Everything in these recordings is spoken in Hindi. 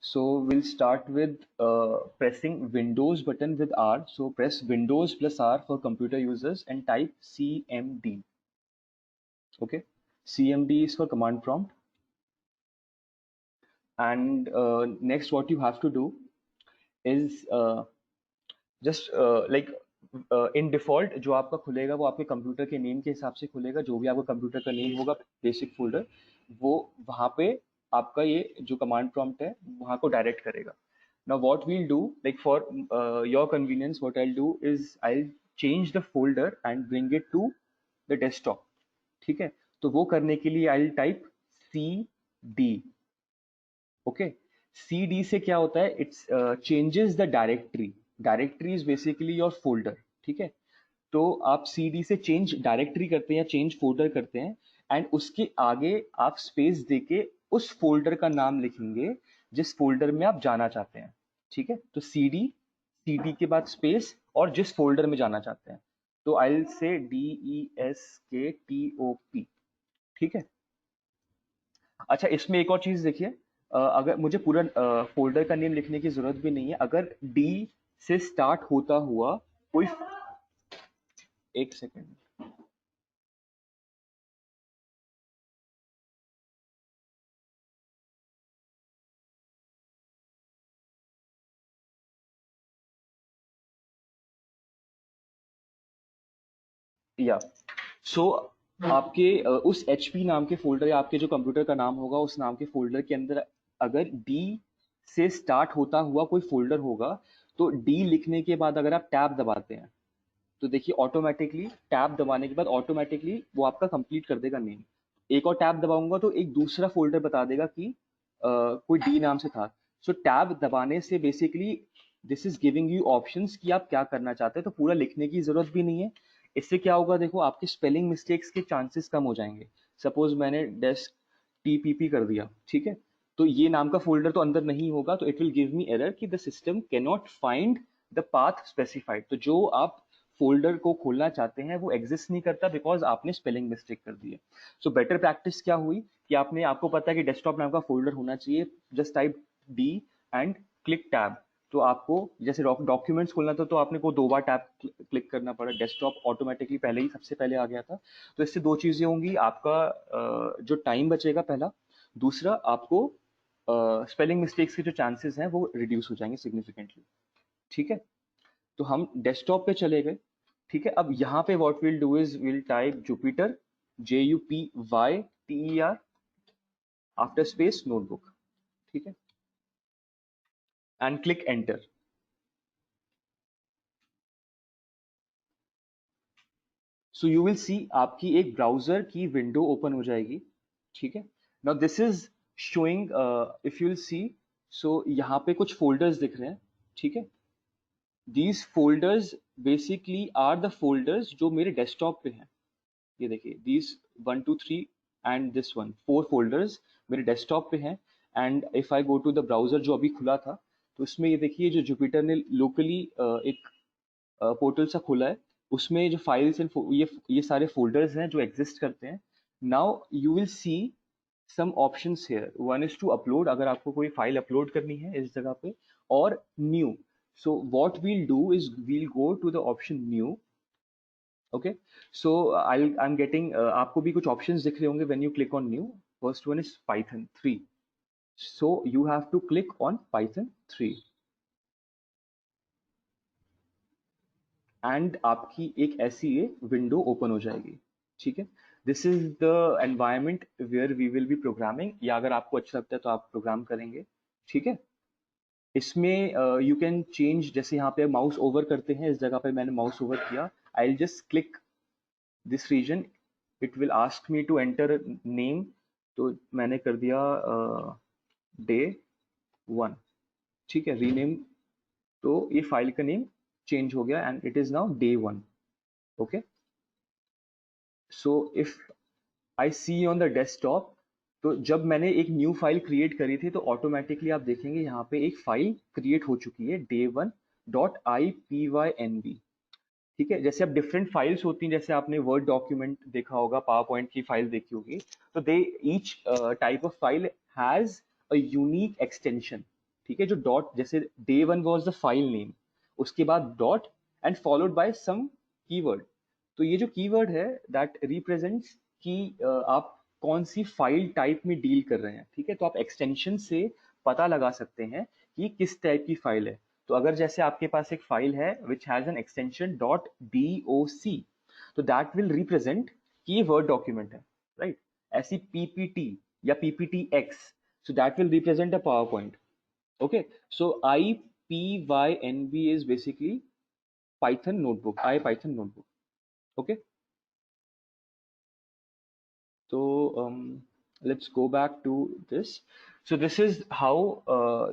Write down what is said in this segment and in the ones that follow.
So we'll start with pressing Windows button with R. So press Windows plus R for computer users and type CMD. Okay, CMD is for command prompt. And next, what you have to do is just like in default जो आपका खुलेगा वो आपके कंप्यूटर के नेम के हिसाब से खुलेगा, जो भी आपका कंप्यूटर का नेम होगा बेसिक फोल्डर, वो वहाँ पे आपका ये जो कमांड प्रॉम्प्ट है वहाँ को डायरेक्ट करेगा. Now what we'll do, like for your convenience, what I'll do is I'll change the folder and bring it to the desktop. ठीक है, तो वो करने के लिए I'll type cd. Okay, cd से क्या होता है, it's changes the directory. Directory is basically your folder. ठीक है, तो आप cd से चेंज डायरेक्टरी करते हैं या चेंज फोल्डर करते हैं, एंड उसके आगे आप स्पेस देके उस फोल्डर का नाम लिखेंगे जिस फोल्डर में आप जाना चाहते हैं. ठीक है, तो cd के बाद स्पेस और जिस फोल्डर में जाना चाहते हैं, तो आई विल से DESKTOP. ठीक है, अच्छा इसमें एक और चीज देखिए, अगर मुझे पूरा फोल्डर का नेम लिखने की जरूरत भी नहीं है, अगर डी से स्टार्ट होता हुआ कोई, एक सेकेंड, या सो आपके उस HP नाम के फोल्डर या आपके जो कंप्यूटर का नाम होगा उस नाम के फोल्डर के अंदर अगर डी से स्टार्ट होता हुआ कोई फोल्डर होगा, तो डी लिखने के बाद अगर आप टैब दबाते हैं तो देखिए ऑटोमेटिकली टैब दबाने के बाद ऑटोमेटिकली वो आपका कंप्लीट कर देगा नेम. एक और टैब दबाऊंगा तो एक दूसरा फोल्डर बता देगा कि कोई डी नाम से था. सो टैब दबाने से basically this is giving you options कि आप क्या करना चाहते हैं, तो पूरा लिखने की जरूरत भी नहीं है. इससे क्या होगा, देखो आपके स्पेलिंग मिस्टेक्स के चांसेस कम हो जाएंगे. सपोज मैंने डेस्क TPP कर दिया, ठीक है, तो ये नाम का फोल्डर तो अंदर नहीं होगा, तो it will give me error कि the system cannot find the path specified. तो जो आप फोल्डर को खोलना चाहते हैं वो एग्जिस्ट नहीं करता बिकॉज आपने स्पेलिंग मिस्टेक कर दी है. सो बेटर प्रैक्टिस क्या हुई कि आपको पता है कि डेस्कटॉप नाम का फोल्डर होना चाहिए, just type D and click tab. तो आपको जैसे डॉक्यूमेंट्स खोलना था तो आपने को 2 बार टैब क्लिक करना पड़ा, डेस्कटॉप ऑटोमेटिकली पहले ही सबसे पहले आ गया था. तो इससे 2 चीजें होंगी, आपका जो टाइम बचेगा पहला, दूसरा आपको स्पेलिंग मिस्टेक्स के जो चांसेस हैं वो रिड्यूस हो जाएंगे सिग्निफिकेंटली. ठीक है, तो हम डेस्कटॉप पे चले गए. ठीक है, अब यहाँ पे what will do is will type Jupiter, JUPYTER after space notebook. ठीक है, and click enter. So you will सी आपकी एक ब्राउजर की विंडो ओपन हो जाएगी. ठीक है, now this is showing, if you will see, so यहाँ पे कुछ फोल्डर्स दिख रहे हैं. ठीक है, these folders basically are the folders जो मेरे डेस्कटॉप पे हैं. ये देखिए, these 1 2 3 and this one, 4 folders मेरे डेस्कटॉप पे हैं. And if I go to the browser जो अभी खुला था, तो इसमें ये देखिए जो जुपिटर ने लोकली एक पोर्टल सा खोला है, उसमें जो फाइल्स एंड ये सारे फोल्डर्स हैं जो एग्जिस्ट करते हैं. Now you will see some options here. One is to upload, अगर आपको कोई फाइल अपलोड करनी है इस जगह पे, और new. So what we'll do is we'll go to the option new. Okay, so I'm getting आपको भी कुछ ऑप्शंस दिख रहे होंगे when you click on new. First one is Python 3. So you have to click on Python 3 and आपकी एक ऐसी ये विंडो ओपन हो जाएगी. ठीक है, this is the environment where we will be programming, या अगर आपको अच्छा लगता है तो आप प्रोग्राम करेंगे. ठीक है, इसमें यू कैन चेंज, जैसे यहाँ पे माउस ओवर करते हैं, इस जगह पे मैंने माउस ओवर किया, I will just click this region, it will ask me to enter name. तो मैंने कर दिया Day 1. ठीक है, रीनेम, तो ये फाइल का नेम चेंज हो गया and it is now Day 1. Okay, so if I see on the desktop, तो जब मैंने एक न्यू फाइल क्रिएट करी थी तो ऑटोमेटिकली आप देखेंगे यहाँ पे एक फाइल क्रिएट हो चुकी है, Day1.ipynb. ठीक है, जैसे अब डिफरेंट फाइल्स होती हैं, जैसे आपने वर्ड डॉक्यूमेंट देखा होगा, पावर पॉइंट की फाइल देखी होगी, तो they each type of file has a unique extension. ठीक है, जो डॉट, जैसे day 1 was the file name, उसके बाद dot and followed by some keyword. तो ये जो कीवर्ड है दैट रिप्रेजेंट्स कि आप कौन सी फाइल टाइप में डील कर रहे हैं, ठीक है। तो आप एक्सटेंशन से पता लगा सकते हैं कि किस टाइप की फाइल है। तो अगर जैसे आपके पास एक फाइल है which has an extension dot doc, तो दैट विल रिप्रेजेंट कि ये वर्ड डॉक्यूमेंट है, राइट। ऐसी पीपीटी या ppt-x, so that will represent a PowerPoint. Okay, so IPYNB is basically Python notebook, IPython notebook. Okay, so let's go back to this. So this is how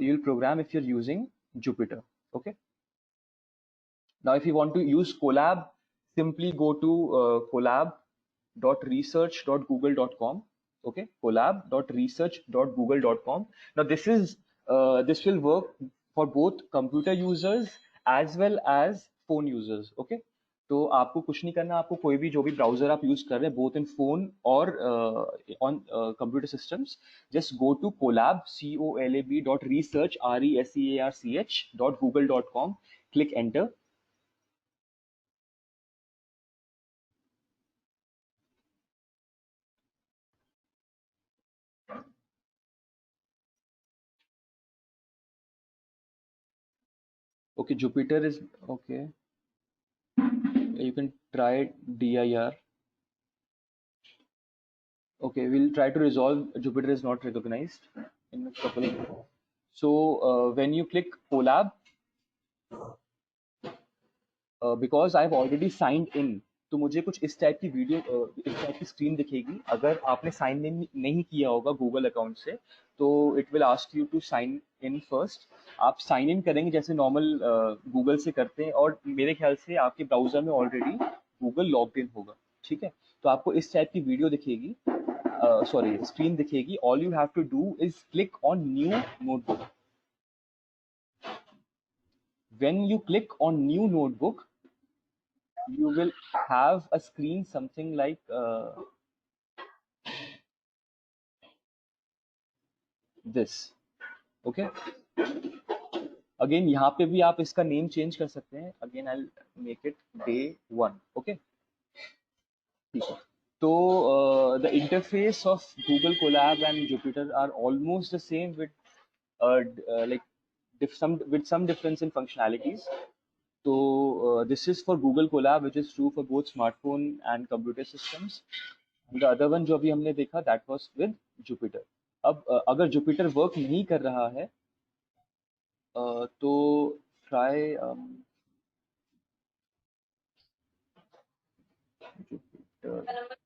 you'll program if you're using Jupyter. Okay, now if you want to use Colab, simply go to colab.research.google.com. Okay, colab.research.google.com. Now this will work for both computer users as well as phone users. Okay, तो आपको कुछ नहीं करना, आपको कोई भी जो भी ब्राउजर आप यूज कर रहे हैं बोथ इन फोन और on computer systems, just go to colab, colab.research, research.google.com, click enter. Okay, Jupyter is okay. You can try dir. Okay, we'll try to resolve Jupyter is not recognized in a couple of. So when you click Colab, because I've already signed in, तो मुझे कुछ इस टाइप की वीडियो, इस टाइप की स्क्रीन दिखेगी। अगर आपने साइन इन नहीं किया होगा गूगल अकाउंट से, तो it will ask you to sign in first. आप साइन इन करेंगे जैसे नॉर्मल गूगल से करते हैं, और मेरे ख्याल से आपके ब्राउजर में ऑलरेडी गूगल लॉग्ड इन होगा, ठीक है। तो आपको इस टाइप की वीडियो दिखेगी, सॉरी स्क्रीन दिखेगी। All you have to do is click on new notebook. When you click on new notebook, you will have a screen something like this. Okay, again यहाँ पे भी आप इसका नेम चेंज कर सकते हैं। Again I make it day 1. Okay, ठीक है। तो the interface of Google Colab and Jupyter are almost the same with like some difference in functionalities. So this is for Google Colab, which is true for both smartphone and computer systems. The other one जो अभी हमने देखा, that was with Jupyter. अब अगर Jupyter वर्क नहीं कर रहा है, तो try Jupyter.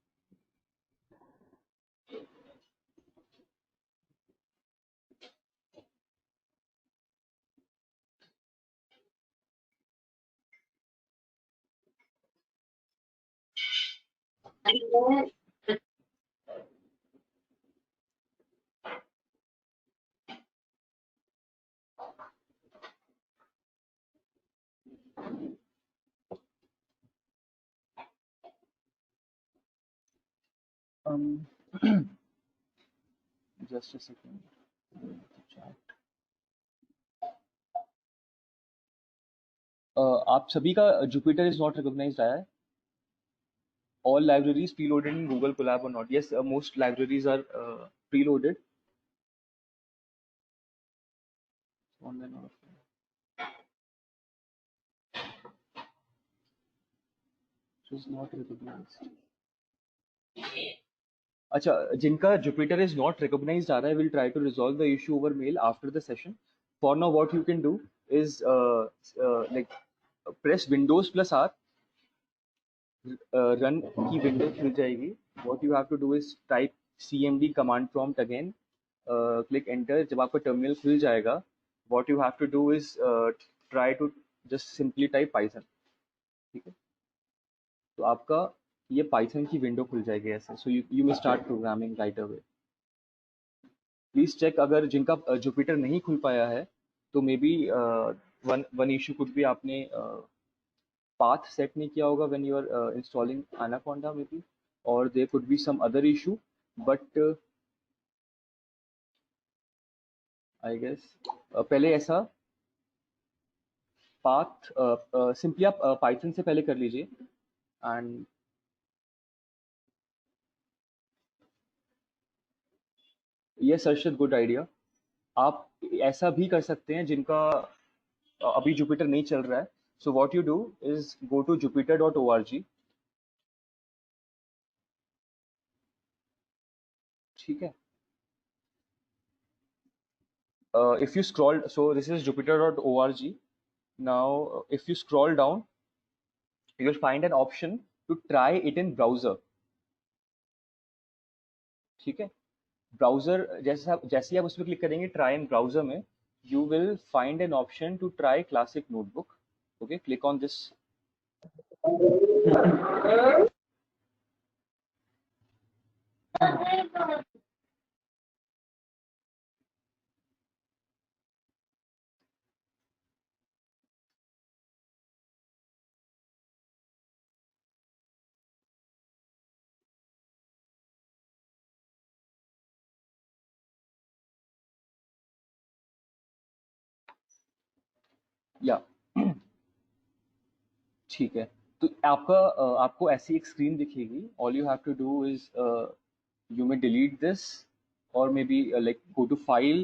Just a second. Chat. आप सभी का Jupyter is not recognized आया है? All libraries preloaded in Google Colab or not? Yes, most libraries are preloaded. Online or offline. It is not recognized. अच्छा, जिनका Jupyter is not recognized आ रहा है, we'll try to resolve the issue over mail after the session. For now, what you can do is like press Windows plus R, run की विंडो खुल जाएगी। What you have to do is type cmd command prompt again, click enter। जब आपका टर्मिनल खुल जाएगा, what you have to do is try to just simply type Python, ठीक है। तो आपका ये Python की विंडो खुल जाएगी ऐसे। So you may start programming right away. Please check, अगर जिनका Jupyter नहीं खुल पाया है, तो maybe one issue could be आपने path set नहीं किया होगा when you are installing Anaconda maybe, or there could be some other issue, but I guess पहले ऐसा पाथ सिंपली आप पाइथन से पहले कर लीजिए and yes Arshad, good idea. आप ऐसा भी कर सकते हैं जिनका अभी जुपिटर नहीं चल रहा है। So what you do is go to jupiter.org। ठीक है। If you scroll, so this is jupiter.org। now if you scroll down, you'll find an option to try it in browser। ठीक है। ब्राउजर जैसे ही आप उस पर क्लिक करेंगे ट्राई इन ब्राउजर में, you will find an option to try classic notebook. Okay, click on this. या ठीक है। तो आपको ऐसी एक स्क्रीन दिखेगी। All you have to do is you may delete this, or maybe like go to file,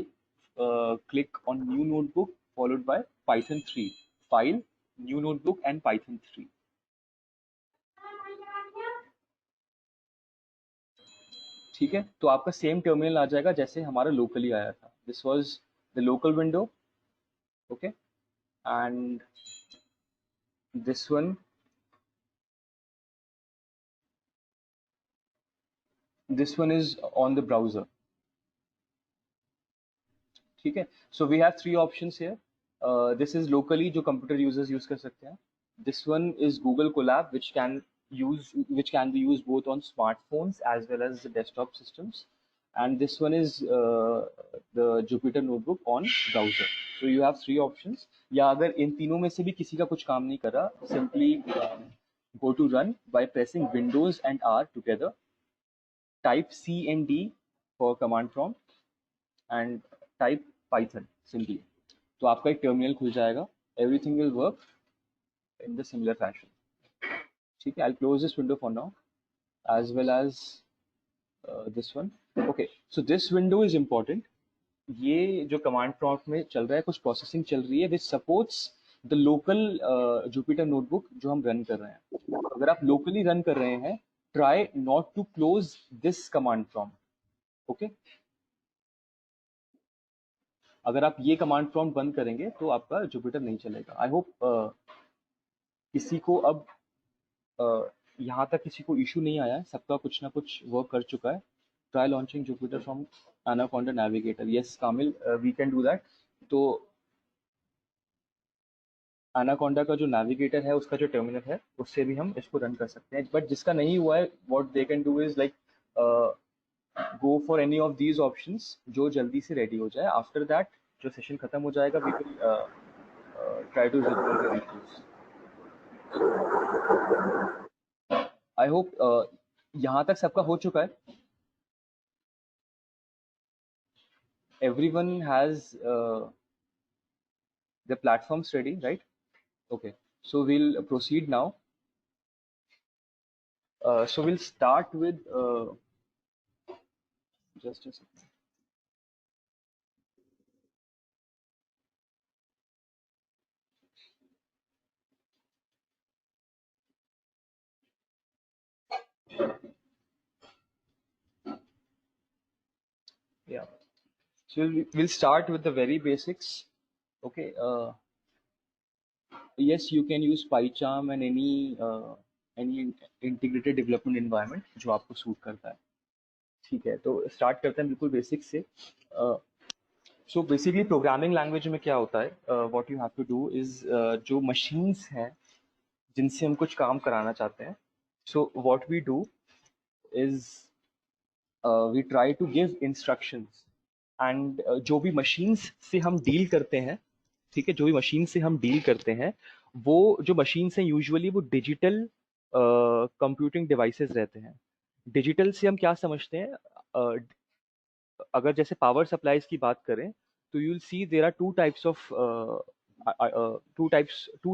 click on new notebook followed by python 3, file, new notebook and python 3। ठीक है। तो आपका सेम टर्मिनल आ जाएगा जैसे हमारा लोकली आया था। This was the local window. Okay, and this one is on the browser. ठीक है। So we have three options here. This is locally जो कंप्यूटर यूजर्स यूज कर सकते हैं। दिस वन इज Google Colab which can be used both on smartphones as well as the desktop systems, and this one is the Jupyter Notebook on browser। so you have three options। या अगर इन तीनों में से भी किसी का कुछ काम नहीं कर रहा, simply go to run by pressing Windows and R together, type cmd for command prompt and type python simply। तो आपका एक टर्मिनल खुल जाएगा। Everything will work in the similar fashion. ठीक है। आई close this window for now as well as this one। okay, so this window is important। ये जो कमांड प्रॉम्प्ट में चल रहा है, कुछ प्रोसेसिंग चल रही है which supports the local Jupyter notebook जो हम रन कर रहे हैं। अगर आप लोकली रन कर रहे हैं, try not to close this command prompt. Okay, अगर आप ये कमांड प्रॉम्प्ट बंद करेंगे तो आपका जुपिटर नहीं चलेगा। आई होप किसी को अब यहाँ तक किसी को इशू नहीं आया है, सबका कुछ ना कुछ वर्क कर चुका है। Try launching Jupyter from Anaconda Navigator. Yes Kamil, we can do that. तो एनाकोंडा का जो नेविगेटर है उसका जो टर्मिनल है उससे भी हम इसको रन कर सकते हैं। बट जिसका नहीं हुआ है, what they can do is like go for any of these options जो जल्दी से रेडी हो जाए। आफ्टर दैट जो सेशन खत्म हो जाएगा, we will try to resolve the issues. I hope यहाँ तक सबका हो चुका है। everyone has the platforms ready, right? Okay, so we'll proceed now। So we'll start with just a second। Yeah, so we'll start with the very basics। Okay, yes, you can use PyCharm and any integrated development environment जो आपको सूट करता है। ठीक है, तो स्टार्ट करते हैं बिल्कुल बेसिक से। सो बेसिकली प्रोग्रामिंग लैंग्वेज में क्या होता है, what you have to do is जो मशीन्स हैं जिनसे हम कुछ काम कराना चाहते हैं, so what we do is we try to give instructions. And जो भी मशीन्स से हम डील करते हैं, ठीक है, जो भी मशीन से हम डील करते हैं, वो जो मशीन्स हैं यूजुअली वो डिजिटल कंप्यूटिंग डिवाइसेस रहते हैं। डिजिटल से हम क्या समझते हैं, अगर जैसे पावर सप्लाईज की बात करें, तो you will see there are two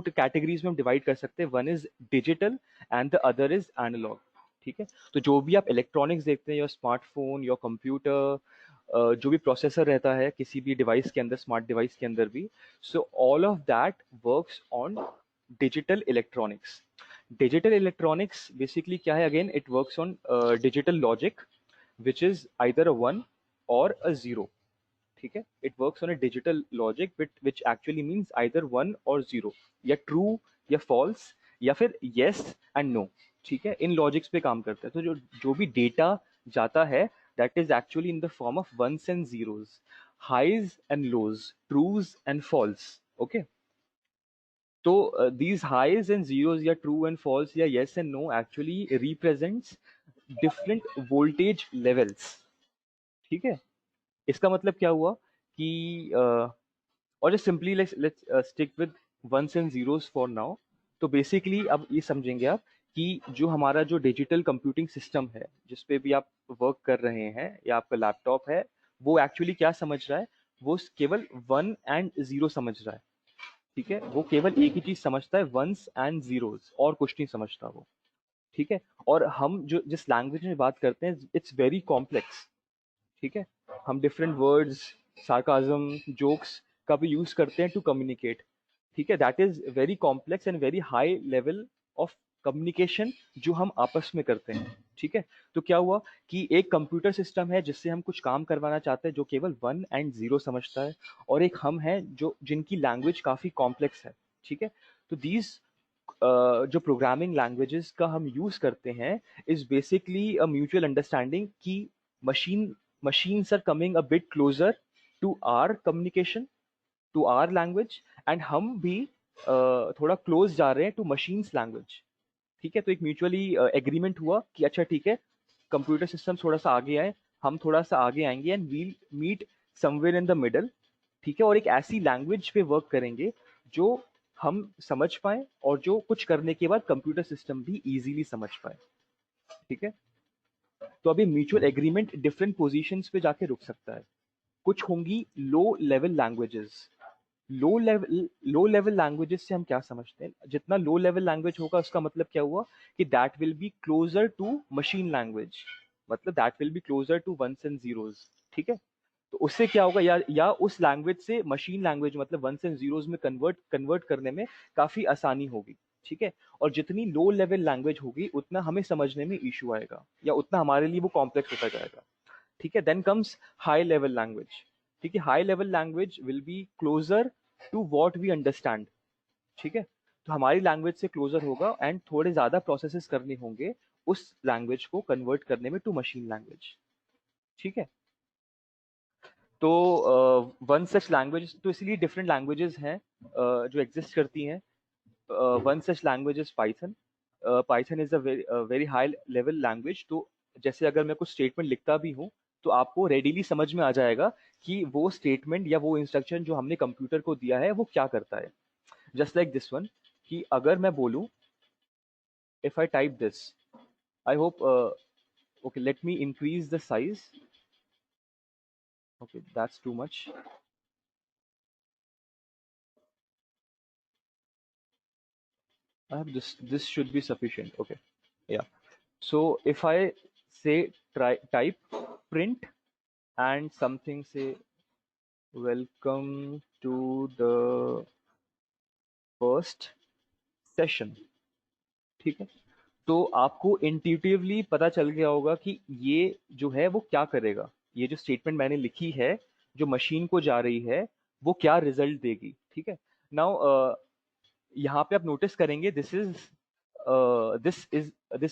categories में हम डिवाइड कर सकते हैं. One is digital and the other is analog. ठीक है. तो जो भी आप इलेक्ट्रॉनिक्स देखते हैं, योर स्मार्टफोन, योर कंप्यूटर, जो भी प्रोसेसर रहता है किसी भी डिवाइस के अंदर, स्मार्ट डिवाइस के अंदर भी, so all of that works on digital electronics. Digital electronics basically क्या है? Again it works on digital logic which is either a 1 or a 0. ठीक है. It works on a digital logic which actually means either 1 or 0, या true या false या फिर yes and no. ठीक है. इन लॉजिक्स पे काम करता है. तो जो जो भी डेटा जाता है that is actually in the form of ones and zeros, highs and lows, trues and false. Okay. तो these highs and zeros या true and false या yes and no actually represents different voltage levels. ठीक है. इसका मतलब क्या हुआ कि और just simply let's stick with ones and zeros for now. तो बेसिकली अब ये समझेंगे आप कि जो हमारा जो डिजिटल कंप्यूटिंग सिस्टम है जिस पे भी आप वर्क कर रहे हैं या आपका लैपटॉप है, वो एक्चुअली क्या समझ रहा है? वो केवल वन एंड जीरो समझ रहा है. ठीक है. वो केवल एक ही चीज समझता है, वंस एंड जीरोस, और कुछ नहीं समझता वो. ठीक है. और हम जो जिस लैंग्वेज में बात करते हैं, इट्स वेरी कॉम्प्लेक्स. ठीक है. हम डिफरेंट वर्ड्स, सार्काज्म, जोक्स का भी यूज करते हैं टू कम्युनिकेट. ठीक है. That is very complex and very high level of communication जो हम आपस में करते हैं. ठीक है. तो क्या हुआ कि एक कंप्यूटर सिस्टम है जिससे हम कुछ काम करवाना चाहते हैं जो केवल वन एंड जीरो समझता है, और एक हम हैं जो जिनकी लैंग्वेज काफी कॉम्प्लेक्स है. ठीक है. तो दीज जो प्रोग्रामिंग लैंग्वेजेस का हम यूज करते हैं is basically a mutual understanding कि machine machines are coming a bit closer to our communication, to our language, and हम भी थोड़ा क्लोज जा रहे हैं टू मशीन्स लैंग्वेज. ठीक है. तो एक म्यूचुअली एग्रीमेंट हुआ कि अच्छा ठीक है, कंप्यूटर सिस्टम थोड़ा सा आगे आए, हम थोड़ा सा आगे आएंगे, and we'll meet somewhere in the middle. ठीक है. और एक ऐसी लैंग्वेज पे वर्क करेंगे जो हम समझ पाए और जो कुछ करने के बाद कंप्यूटर सिस्टम भी इजीली समझ पाए. ठीक है. तो अभी म्यूचुअल एग्रीमेंट डिफरेंट पोजीशंस पे जाके रुक सकता है. कुछ होंगी low level languages. Low level languages से हम क्या समझते हैं? जितना लो लेवल लैंग्वेज होगा उसका मतलब क्या हुआ कि that will be closer to machine language, मतलब that will be closer to ones and zeros. ठीक है. तो उससे क्या होगा, या उस लैंग्वेज से मशीन लैंग्वेज मतलब वंस एंड जीरोस में कन्वर्ट करने में काफी आसानी होगी. ठीक है. और जितनी लो लेवल लैंग्वेज होगी उतना हमें समझने में इशू आएगा, या उतना हमारे लिए वो कॉम्प्लेक्स होता जाएगा. ठीक है. Then comes high level language. ठीक है. High level language will be closer to what we understand. ठीक है. तो हमारी लैंग्वेज से क्लोजर होगा एंड थोड़े ज्यादा प्रोसेसेस करने होंगे उस लैंग्वेज को कन्वर्ट करने में टू मशीन लैंग्वेज. ठीक है. तो वन सच लैंग्वेज, तो इसलिए डिफरेंट लैंग्वेजेस हैं जो एग्जिस्ट करती हैं. One such language is Python. Python is a very high level language. तो जैसे अगर मैं कुछ स्टेटमेंट लिखता भी हूँ तो आपको रेडीली समझ में आ जाएगा कि वो स्टेटमेंट या वो इंस्ट्रक्शन जो हमने कंप्यूटर को दिया है वो क्या करता है. जस्ट लाइक दिस वन, कि अगर मैं बोलूँ, if I type this, I hope, okay let me increase the size. Okay that's too much. I have this should be sufficient. Okay. Yeah. So if I say type print and something, say welcome to the first session. ठीक है. तो आपको इंट्यूटिवली पता चल गया होगा कि ये जो है वो क्या करेगा. ये जो स्टेटमेंट मैंने लिखी है जो मशीन को जा रही है वो क्या रिजल्ट देगी. ठीक है. नाउ यहाँ पे आप नोटिस करेंगे दिस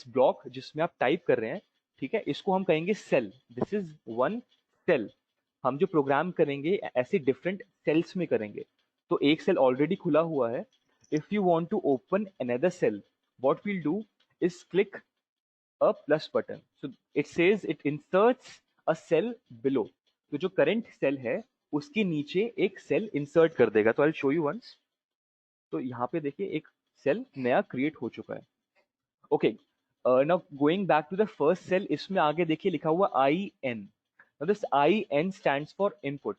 ब्लॉक जिसमें आप टाइप कर रहे हैं. ठीक है. इसको हम कहेंगे cell. This is one cell. हम जो प्रोग्राम करेंगे ऐसे डिफरेंट सेल्स में करेंगे. तो एक सेल ऑलरेडी खुला हुआ है. If you want to open another cell, what we'll do is click a plus button. So it says it inserts a cell below. तो जो करंट सेल है उसके नीचे एक सेल इंसर्ट कर देगा. तो I will show you once. तो यहाँ पे देखिए एक सेल नया क्रिएट हो चुका है. Okay. Now going back to the first cell, इसमें आगे देखिए लिखा हुआ I N. Now this IN stands for input.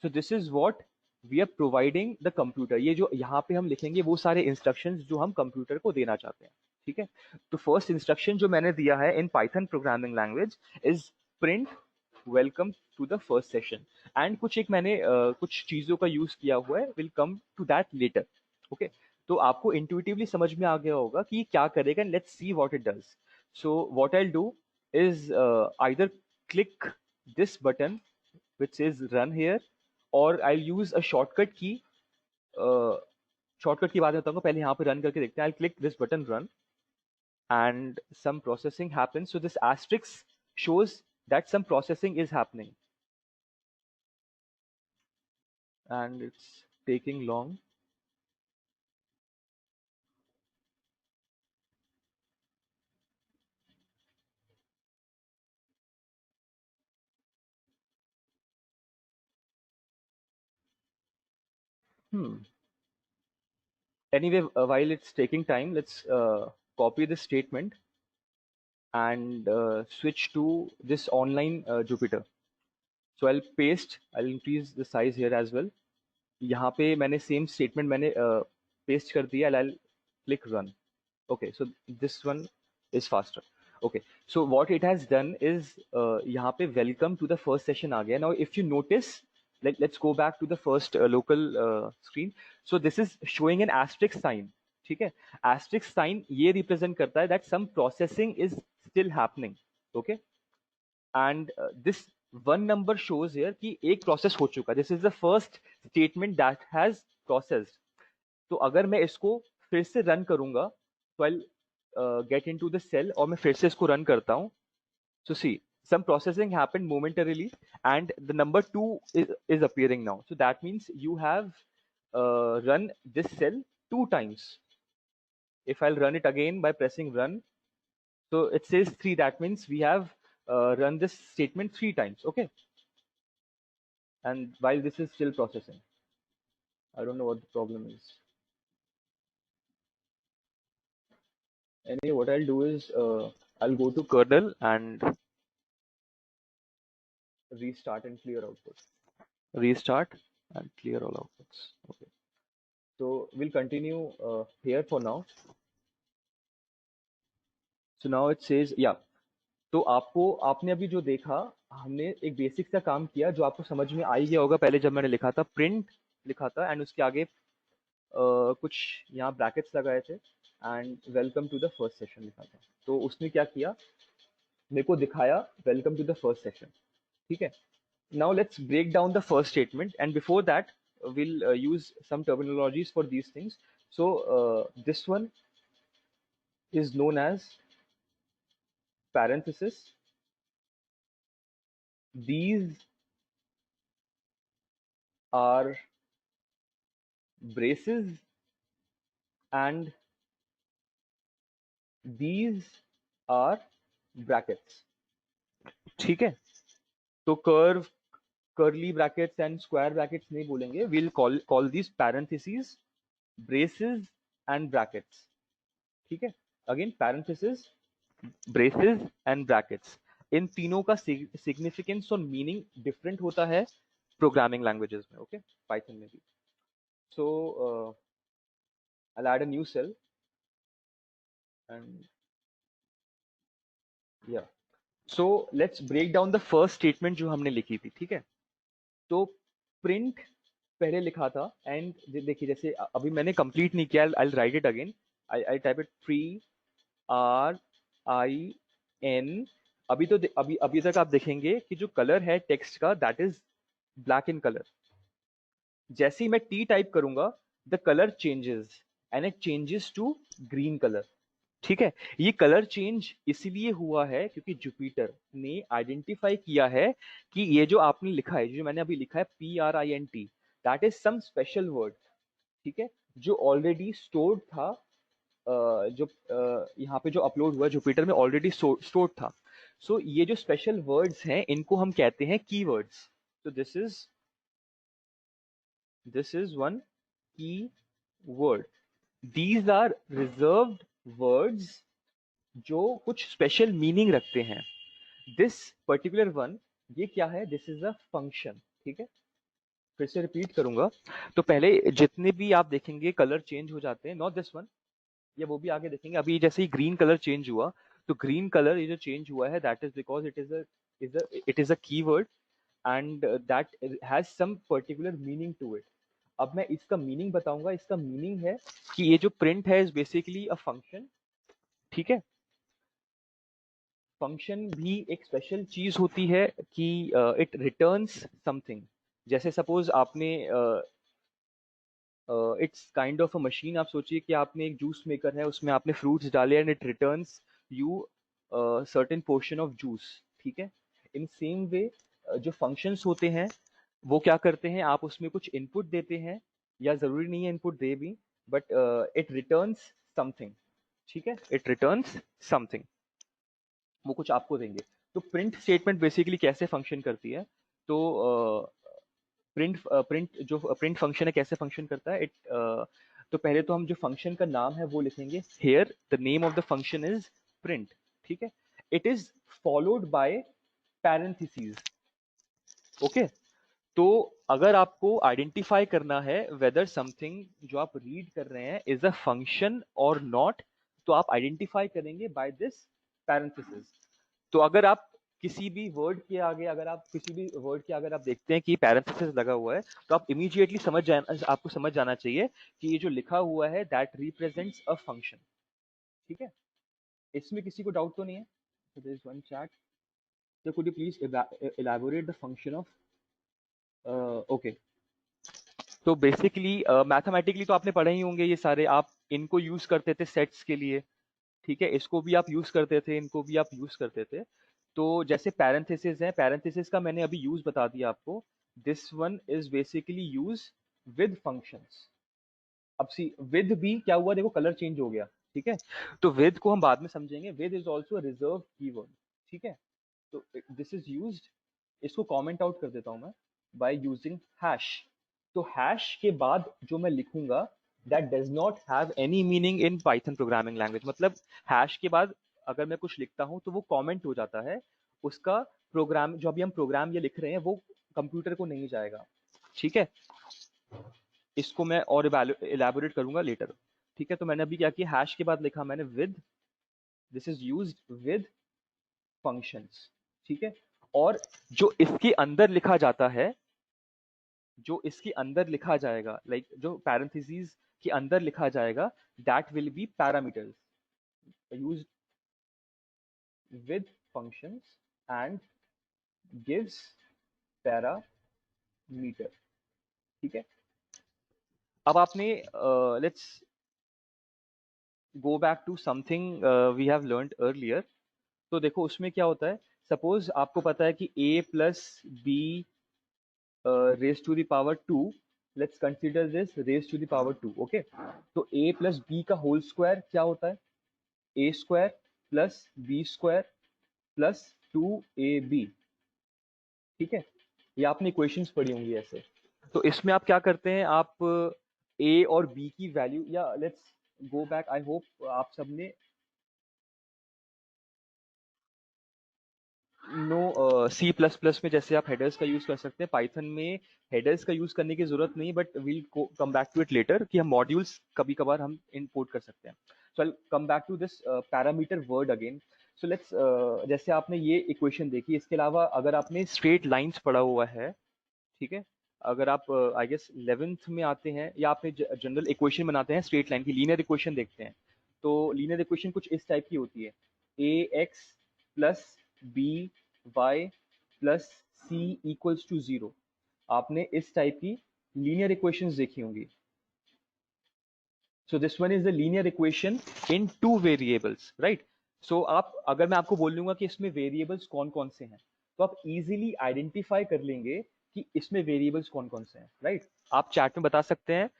So this is what we are providing the computer. ये जो यहाँ पे हम लिखेंगे वो सारे इंस्ट्रक्शंस जो हम कंप्यूटर को देना चाहते हैं, ठीक है। तो फर्स्ट इंस्ट्रक्शन जो मैंने दिया है in Python programming language is print welcome to the first session. And कुछ एक मैंने कुछ चीजों का यूज किया हुआ है, will come to that later, okay. तो आपको इंट्यूटिवली समझ में आ गया होगा कि क्या करेगा, let's see what it does. So what I do is either click this button which says run here, or I'll use a shortcut key. Shortcut की बात बताऊंगा, पहले यहाँ पे run करके देखते हैं। I'll click this button run and some processing happens. So this asterisk shows that some processing is happening and it's taking long. Anyway, while it's taking time, let's copy this statement and switch to this online Jupyter. So I'll paste, I'll increase the size here as well. यहाँ पे मैंने सेम स्टेटमेंट मैंने पेस्ट कर दिया। I'll click run. Okay, so this one is faster. Okay, so what it has done is यहाँ पे welcome to the first session आ गया। Now if you notice, let's go back to the first local screen. So this is showing an asterisk sign, ठीक है। asterisk sign ये represent करता है that some processing is still happening, okay, and this one number shows here कि एक process हो चुका। This is the first statement that has processed. तो अगर मैं इसको फिर से रन करूंगा तो I'll get into the cell और मैं फिर से इसको रन करता हूँ। So see, some processing happened momentarily and the number 2 is appearing now. So that means you have run this cell 2 times. If I'll run it again by pressing run, so it says 3. That means we have run this statement 3 times, okay? And while this is still processing, I don't know what the problem is. Anyway, what I'll do is I'll go to kernel and restart and clear output. Restart and clear all outputs. Okay. So we'll continue here for now. So now it says, yeah. तो आपने अभी जो देखा, हमने एक बेसिक सा काम किया जो आपको समझ में आ ही गया होगा। पहले जब मैंने लिखा था प्रिंट लिखा था एंड उसके आगे कुछ यहाँ ब्रैकेट्स लगाए थे and welcome to the first session लिखा था। तो उसने क्या किया, मेरे को दिखाया welcome to the first session, ठीक है। Now let's break down the first statement, and before that we'll use some terminologies for these things. So this one is known as parenthesis. These are braces and these are brackets, ठीक है। तो curve, curly brackets and square brackets नहीं बोलेंगे, we'll call these parentheses, braces and brackets, ठीक है। Again parentheses, braces and brackets, इन तीनों का सिग्निफिकेंस और मीनिंग डिफरेंट होता है प्रोग्रामिंग लैंग्वेजेस में, ओके, पाइथन में भी। सो I'll add a new cell and yeah, so let's break down the first statement जो हमने लिखी थी, ठीक है। तो प्रिंट पहले लिखा था एंड देखिए जैसे अभी मैंने कंप्लीट नहीं किया, I'll write it again. I type it PRIN। अभी तो अभी तक आप देखेंगे कि जो कलर है टेक्स्ट का that is black in colour. जैसे ही मैं टी टाइप करूंगा the colour changes and it changes to green colour, ठीक है। ये कलर चेंज इसलिए हुआ है क्योंकि जुपिटर ने आइडेंटिफाई किया है कि ये जो आपने लिखा है, जो मैंने अभी लिखा है PRINT, that is some special word, ठीक है, जो ऑलरेडी स्टोर्ड था, जो यहाँ पे जो अपलोड हुआ जुपिटर में ऑलरेडी स्टोर्ड था। सो ये जो स्पेशल वर्ड्स हैं इनको हम कहते हैं कीवर्ड्स। तो this is one key word. These are reserved words जो कुछ स्पेशल मीनिंग रखते हैं। दिस पर्टिकुलर वन, ये क्या है, दिस इज अ फंक्शन, ठीक है। फिर से रिपीट करूंगा। तो पहले जितने भी आप देखेंगे कलर चेंज हो जाते हैं, नॉट दिस वन, या वो भी आगे देखेंगे। अभी जैसे ही ग्रीन कलर चेंज हुआ, तो ग्रीन कलर ये जो चेंज हुआ है that is because it is a keyword and that has some particular meaning to it. अब मैं इसका मीनिंग बताऊंगा। इसका मीनिंग है कि ये जो प्रिंट है इज बेसिकली अ फंक्शन। ठीक है, फंक्शन भी एक स्पेशल चीज होती है कि इट रिटर्न्स समथिंग। जैसे सपोज आपने it's kind of a machine. आप सोचिए कि आपने एक जूस मेकर है, उसमें आपने फ्रूट्स डाले and it returns you certain portion of juice. ठीक है, इन सेम वे जो फंक्शंस होते हैं वो क्या करते हैं, आप उसमें कुछ इनपुट देते हैं, या जरूरी नहीं है इनपुट दे भी, बट इट रिटर्न्स समथिंग। ठीक है, इट रिटर्न्स समथिंग, वो कुछ आपको देंगे। तो प्रिंट स्टेटमेंट बेसिकली कैसे फंक्शन करती है, तो प्रिंट जो प्रिंट फंक्शन है कैसे फंक्शन करता है, तो पहले तो हम जो फंक्शन का नाम है वो लिखेंगे। Here the name of the function is print. ठीक है, it is followed by parenthesis. Okay, तो अगर आपको आइडेंटिफाई करना है वेदर समथिंग जो आप रीड कर रहे हैं इज अ फंक्शन और नॉट, तो आप आइडेंटिफाई करेंगे बाय दिस पैरेंथेसिस। तो अगर आप किसी भी वर्ड के आगे, अगर आप किसी भी वर्ड के अगर आप देखते हैं कि पैरेंथेसिस लगा हुआ है, तो आप इमीडिएटली आपको समझ जाना चाहिए कि ये जो लिखा हुआ है दैट रिप्रेजेंट्स अ फंक्शन। ठीक है, इसमें किसी को डाउट तो नहीं है? So there is one chat. So could you please elaborate the function of okay. तो बेसिकली मैथमेटिकली तो आपने पढ़े ही होंगे ये सारे। आप इनको यूज करते थे सेट्स के लिए। ठीक है, इसको भी आप यूज करते थे, इनको भी आप यूज करते थे। तो जैसे पैरेंथेसिस है, पैरेंथेसिस का मैंने अभी यूज बता दिया आपको। This one is basically use with functions. अब सी विद भी क्या हुआ, देखो कलर चेंज हो गया। ठीक है, तो विद को हम बाद में समझेंगे। With is also reserve keyword. ठीक है, तो दिस इज यूज्ड, इसको कमेंट आउट कर देता हूं मैं, बाय यूजिंग हैश। तो हैश के बाद जो मैं लिखूंगा that does not have any meaning in Python programming language. मतलब हैश के बाद अगर मैं कुछ लिखता हूं तो वो कमेंट हो जाता है, उसका प्रोग्राम जो अभी हम प्रोग्राम ये लिख रहे हैं वो कंप्यूटर को नहीं जाएगा। ठीक है, इसको मैं और इलेबोरेट करूंगा लेटर। ठीक है, तो मैंने अभी क्या किया, हैश के बाद लिखा मैंने with, this is used with functions. ठीक है, और जो इसके अंदर लिखा जाता है, जो इसके अंदर लिखा जाएगा, लाइक जो पैरेंथेसिस के अंदर लिखा जाएगा, that will be parameters used with functions and gives parameter. ठीक है, अब आपने let's go back to something we have learned earlier. तो देखो उसमें क्या होता है, सपोज आपको पता है कि a plus b raise to the power 2, let's consider this raise to the power 2। Okay, तो a प्लस बी का होल स्क्वायर क्या होता है, a square plus b square plus 2ab। ठीक है, ये आपने इक्वेशंस पढ़ी होंगी ऐसे। तो इसमें आप क्या करते हैं, आप a और b की वैल्यू, या let's go back, I hope आप सबने नो सी प्लस प्लस में जैसे आप हेडर्स का यूज कर सकते हैं, पाइथन में हेडर्स का यूज करने की जरूरत नहीं, but we'll come back to it later कि हम मॉड्यूल्स कभी कभार हम इंपोर्ट कर सकते हैं। So I come back to this parameter word again. So let's, जैसे आपने ये इक्वेशन देखी, इसके अलावा अगर आपने स्ट्रेट लाइंस पढ़ा हुआ है, ठीक है, अगर आप आई गेस 11th में आते हैं, या आपने जनरल इक्वेशन बनाते हैं स्ट्रेट लाइन की, लीनियर इक्वेशन देखते हैं, तो लीनियर इक्वेशन कुछ इस टाइप की होती है, A X plus B Y plus C equals to 0। आपने इस टाइप की लीनियर इक्वेशंस देखी होंगी। So this one is the linear equation in two variables, right. So आप, अगर मैं आपको बोल दूंगा कि इसमें वेरिएबल्स कौन कौन से हैं, तो आप इजीली आइडेंटिफाई कर लेंगे कि इसमें वेरिएबल्स कौन कौन से हैं, राइट। आप चैट में बता सकते हैं।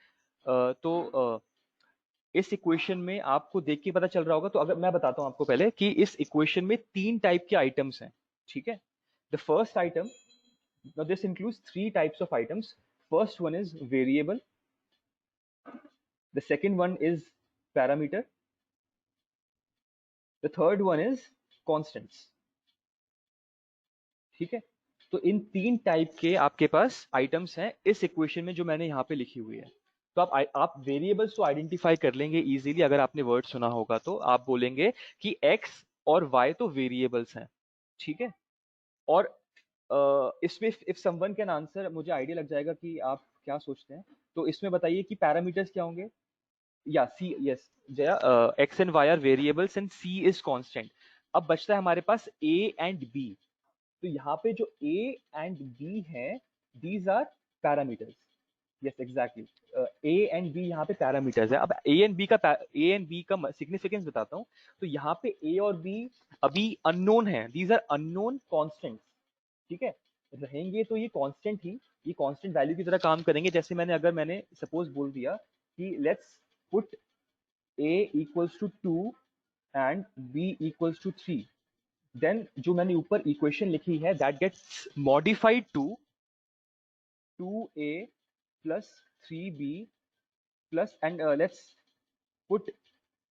इस इक्वेशन में आपको देख के पता चल रहा होगा, तो अगर मैं बताता हूं आपको पहले कि इस इक्वेशन में 3 टाइप के आइटम्स हैं। ठीक है, the first item, now this includes 3 types of items. First one is variable, the second one is parameter, the third one is constants. ठीक है, तो इन 3 टाइप के आपके पास आइटम्स हैं इस इक्वेशन में जो मैंने यहाँ पे लिखी हुई है। तो आप वेरिएबल्स तो आइडेंटिफाई कर लेंगे इजीली, अगर आपने वर्ड सुना होगा तो आप बोलेंगे कि x और y तो वेरिएबल्स हैं, ठीक है। और इसमें इफ समवन कैन आंसर, मुझे आइडिया लग जाएगा कि आप क्या सोचते हैं। तो इसमें बताइए कि पैरामीटर्स क्या होंगे। या C, yes Jaya, X and Y are variables and C is constant. अब बचता है हमारे पास ए एंड बी। तो यहाँ पे जो ए एंड बी है, these are parameters. Yes exactly, a and b यहाँ पे पैरामीटर्स है। अब ए एंड बी का सिग्निफिकेंस बताता हूँ। तो यहाँ पे ए और बी अभी अननोन है, दीज आर अननोन कॉन्स्टेंट, ठीक है। रहेंगे तो ये कांस्टेंट ही, ये कांस्टेंट वैल्यू की तरह काम करेंगे। जैसे मैंने सपोज बोल दिया कि let's put a equals to 2 and b equals to 3, then जो मैंने ऊपर इक्वेशन लिखी है that gets modified to 2a plus 3b plus and let's put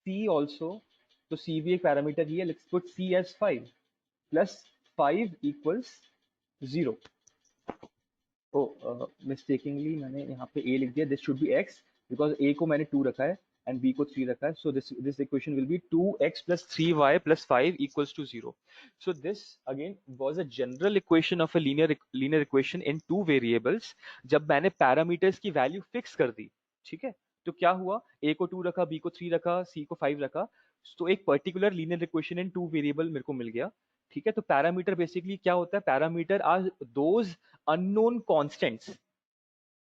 c also। तो c भी एक पैरामीटर ही है, let's put c as 5 plus 5 equals 0। ओ मिस्टेकिंगली मैंने यहाँ पे a लिख दिया, this should be x because a को मैंने 2 रखा है and b को 3 रखा है। So this equation will be 2x plus 3y plus 5 equals to 0। So this again was a general equation of a linear equation in two variables। जब मैंने पैरामीटर्स की वैल्यू फिक्स कर दी, ठीक है, तो क्या हुआ, a को 2 रखा, b को 3 रखा, c को 5 रखा, तो एक particular linear equation in two variable मेरे को मिल गया, ठीक है। तो पैरामीटर बेसिकली क्या होता है, parameter are those unknown constants,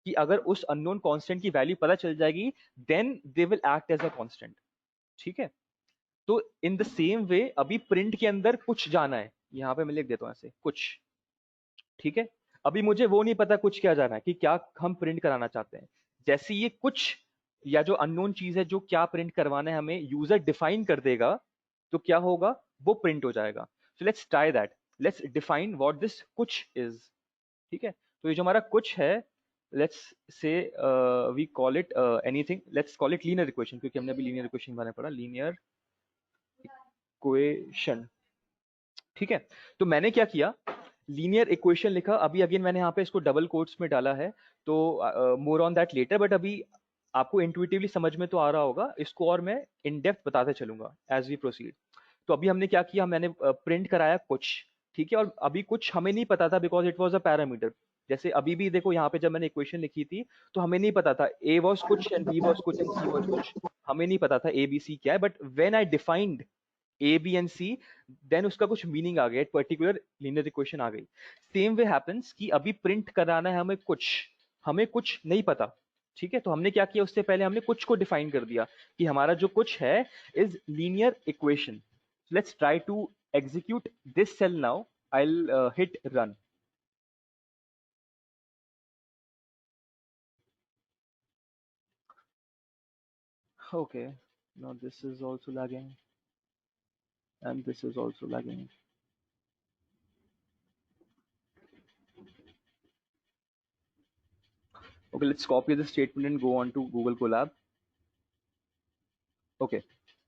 कि अगर उस अननोन कांस्टेंट की वैल्यू पता चल जाएगी then they will act as a constant, ठीक है। तो इन द सेम वे अभी प्रिंट के अंदर कुछ जाना है, यहाँ पे मैं लिख देता हूँ ऐसे कुछ, ठीक है। अभी मुझे वो नहीं पता कुछ क्या जाना है, कि क्या हम प्रिंट कराना चाहते हैं। जैसे ये कुछ या जो अननोन चीज है जो क्या प्रिंट करवाना है हमें यूजर डिफाइन कर देगा, तो क्या होगा, वो प्रिंट हो जाएगा। So let's try that, let's define what this कुछ इज, ठीक है। तो ये जो हमारा कुछ है, let's say we call it anything, let's call it linear equation, क्योंकि हमने अभी लीनियर इक्वेशन बारे में पढ़ा, लीनियर इक्वेशन, ठीक है। तो मैंने क्या किया, लीनियर इक्वेशन लिखा। अभी अगेन मैंने यहाँ पे इसको डबल कोट्स में डाला है, तो more on that later, but अभी आपको इंट्यूटिवली समझ में तो आ रहा होगा, इसको और मैं इन डेप्थ बताते चलूंगा एज वी प्रोसीड। तो अभी हमने क्या किया, मैंने प्रिंट कराया कुछ, ठीक है। और अभी कुछ हमें नहीं पता था because it was a parameter. जैसे अभी भी देखो यहाँ पे जब मैंने इक्वेशन लिखी थी तो हमें नहीं पता था ए वॉज कुछ एंड बी वॉज कुछ एंड सी वॉज कुछ, हमें नहीं पता था ए बी सी क्या है। But when I defined a b and c, then उसका कुछ मीनिंग आ गया, एक पर्टिकुलर लीनियर इक्वेशन आ गई। सेम वे हैपेंस कि अभी प्रिंट कराना है हमें कुछ नहीं पता, ठीक है। तो हमने क्या किया, उससे पहले हमने कुछ को डिफाइन कर दिया कि हमारा जो कुछ है is linear equation. Let's try to execute this cell now, I will hit run. Okay, now this is also lagging and this is also lagging. Okay, let's copy the statement and go on to Google Colab. Okay,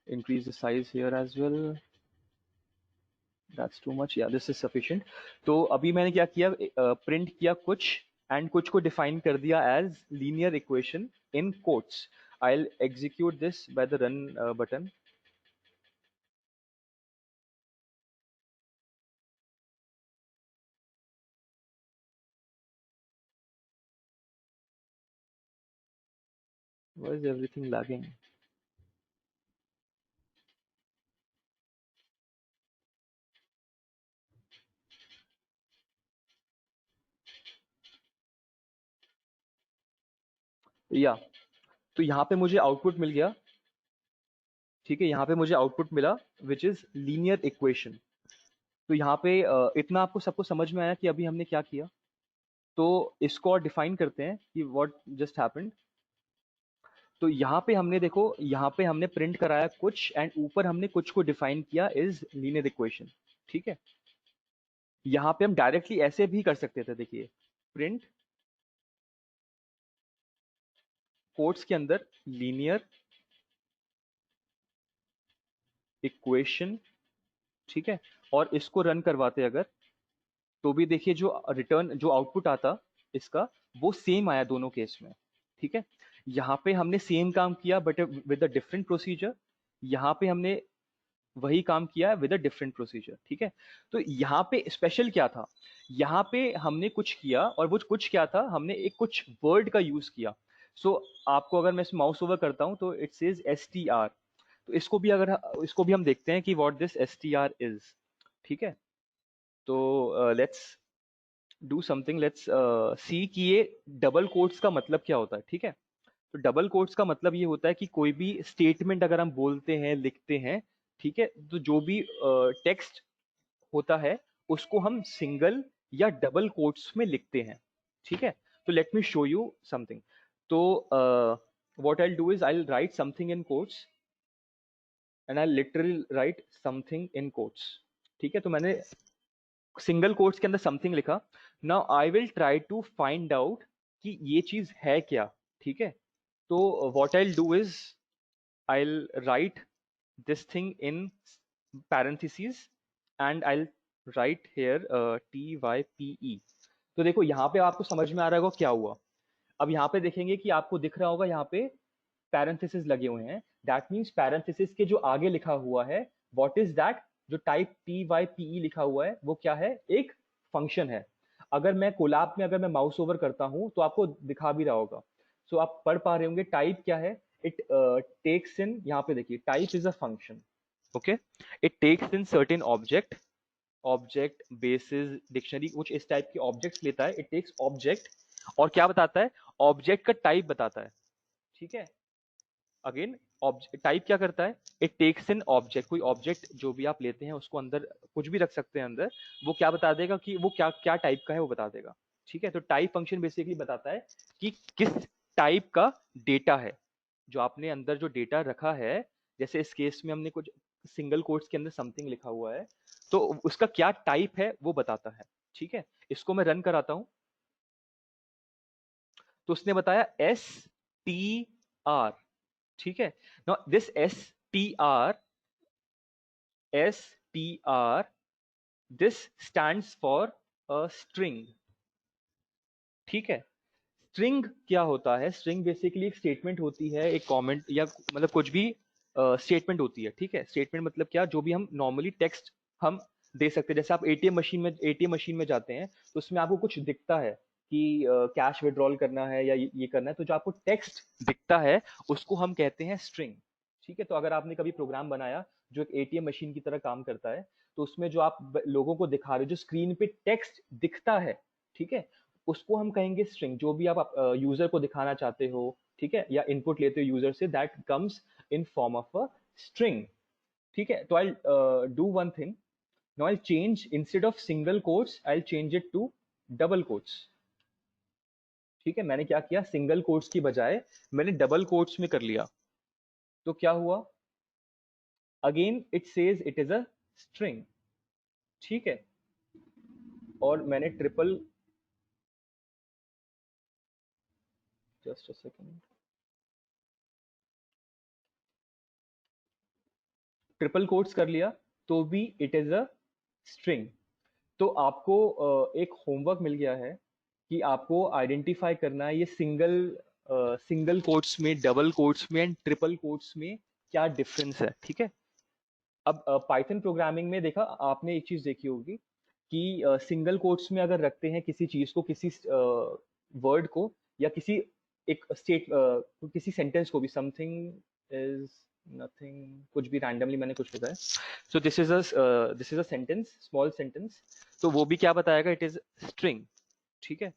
increase the size here as well. That's too much. Yeah, this is sufficient. तो अभी मैंने क्या किया, प्रिंट किया कुछ एंड कुछ को डिफाइन कर दिया as linear equation in quotes. I'll execute this by the run button. Why is everything lagging? या तो यहाँ पे मुझे आउटपुट मिल गया, ठीक है। यहाँ पे मुझे आउटपुट मिला विच इज लीनियर इक्वेशन। तो यहाँ पे इतना आपको सबको समझ में आया कि अभी हमने क्या किया। तो इसको और डिफाइन करते हैं कि व्हाट जस्ट हैपेंड। तो यहाँ पे हमने देखो, यहाँ पे हमने प्रिंट कराया कुछ एंड ऊपर हमने कुछ को डिफाइन किया इज लीनियर इक्वेशन, ठीक है। यहाँ पे हम डायरेक्टली ऐसे भी कर सकते थे, देखिए प्रिंट कोट्स के अंदर लीनियर इक्वेशन, ठीक है। और इसको रन करवाते अगर, तो भी देखिए जो रिटर्न जो आउटपुट आता इसका वो सेम आया दोनों केस में, ठीक है। यहाँ पे हमने सेम काम किया but with a different procedure, यहाँ पे हमने वही काम किया विद अ डिफरेंट प्रोसीजर, ठीक है। तो यहाँ पे स्पेशल क्या था, यहाँ पे हमने कुछ किया और वो कुछ क्या था, हमने एक कुछ वर्ड का यूज किया। सो आपको अगर मैं माउस ओवर करता हूँ तो इट सेज str, तो इसको भी हम देखते हैं कि व्हाट दिस str इज, ठीक है। तो let's do something, let's see कि ये डबल कोट्स का मतलब क्या होता है, ठीक है। तो डबल कोट्स का मतलब ये होता है कि कोई भी स्टेटमेंट अगर हम बोलते हैं लिखते हैं, ठीक है, तो जो भी टेक्स्ट होता है उसको हम सिंगल या डबल कोट्स में लिखते हैं, ठीक है। तो let me show you something. तो what I do is I write something in quotes and I literally write something in quotes, ठीक है। तो मैंने सिंगल कोट्स के अंदर समथिंग लिखा। Now I will try to find out कि ये चीज है क्या, ठीक है। तो what I do is I'll write this thing in parentheses and I'll write here TYPE। तो देखो यहाँ पे आपको समझ में आ रहा होगा क्या हुआ। अब यहाँ पे देखेंगे कि आपको दिख रहा होगा यहाँ पे पैरेंथेसिस लगे हुए हैं। दैट मीन्स पैरेंथेसिस के जो आगे लिखा हुआ है व्हाट इज दैट, जो टाइप TYPE लिखा हुआ है वो क्या है, एक फंक्शन है। अगर मैं कोलैब में अगर मैं माउस ओवर करता हूं तो आपको दिखा भी रहा होगा। सो आप पढ़ पा रहे होंगे टाइप क्या है, इट टेक्स इन, यहाँ पे देखिए type is a function, okay. It takes in certain object, object basis dictionary, कुछ इस टाइप के ऑब्जेक्ट्स लेता है। इट टेक्स ऑब्जेक्ट और क्या बताता है, ऑब्जेक्ट का टाइप बताता है, ठीक है। अगेन टाइप क्या करता है, इट टेक्स इन ऑब्जेक्ट, कोई ऑब्जेक्ट जो भी आप लेते हैं उसको अंदर कुछ भी रख सकते हैं अंदर, वो क्या बता देगा कि वो क्या क्या टाइप का है वो बता देगा, ठीक है। तो टाइप फंक्शन बेसिकली बताता है कि किस टाइप का डेटा है जो आपने अंदर जो डेटा रखा है। जैसे इस केस में हमने कुछ सिंगल कोट्स के अंदर समथिंग लिखा हुआ है तो उसका क्या टाइप है वो बताता है, ठीक है। इसको मैं रन कराता हूं तो उसने बताया STR, ठीक है। Now this STR this stands for a string, ठीक है। स्ट्रिंग क्या होता है, स्ट्रिंग बेसिकली एक स्टेटमेंट होती है, एक कमेंट या मतलब कुछ भी स्टेटमेंट होती है, ठीक है। स्टेटमेंट मतलब क्या, जो भी हम नॉर्मली टेक्स्ट हम दे सकते हैं। जैसे आप एटीएम मशीन में जाते हैं तो उसमें आपको कुछ दिखता है कि कैश विड्रॉल करना है या ये करना है, तो जो आपको टेक्स्ट दिखता है उसको हम कहते हैं स्ट्रिंग, ठीक है। तो अगर आपने कभी प्रोग्राम बनाया जो एक एटीएम मशीन की तरह काम करता है, तो उसमें जो आप लोगों को दिखा रहे हो, जो स्क्रीन पे टेक्स्ट दिखता है, ठीक है, उसको हम कहेंगे स्ट्रिंग। जो भी आप यूजर को दिखाना चाहते हो, ठीक है, या इनपुट लेते हो यूजर से, that comes in form of a string, ठीक है। तो I do one thing, now I change instead of single quotes I change it to double quotes, ठीक है। मैंने क्या किया, सिंगल कोट्स की बजाय मैंने डबल कोट्स में कर लिया। तो क्या हुआ, again it says it is a string, ठीक है। और मैंने triple, just a second, triple quotes कर लिया तो भी इट इज अ स्ट्रिंग। तो आपको एक होमवर्क मिल गया है कि आपको आइडेंटिफाई करना है ये सिंगल कोट्स में, डबल कोट्स में एंड ट्रिपल कोट्स में क्या डिफरेंस है, ठीक है। अब पाइथन प्रोग्रामिंग में देखा आपने एक चीज देखी होगी कि सिंगल कोट्स में अगर रखते हैं किसी चीज को, किसी वर्ड को, या किसी एक किसी सेंटेंस को भी, समथिंग इज नथिंग, कुछ भी रैंडमली मैंने कुछ लिखा है। So this is a sentence, small sentence, तो वो भी क्या बताएगा, इट इज स्ट्रिंग, ठीक है।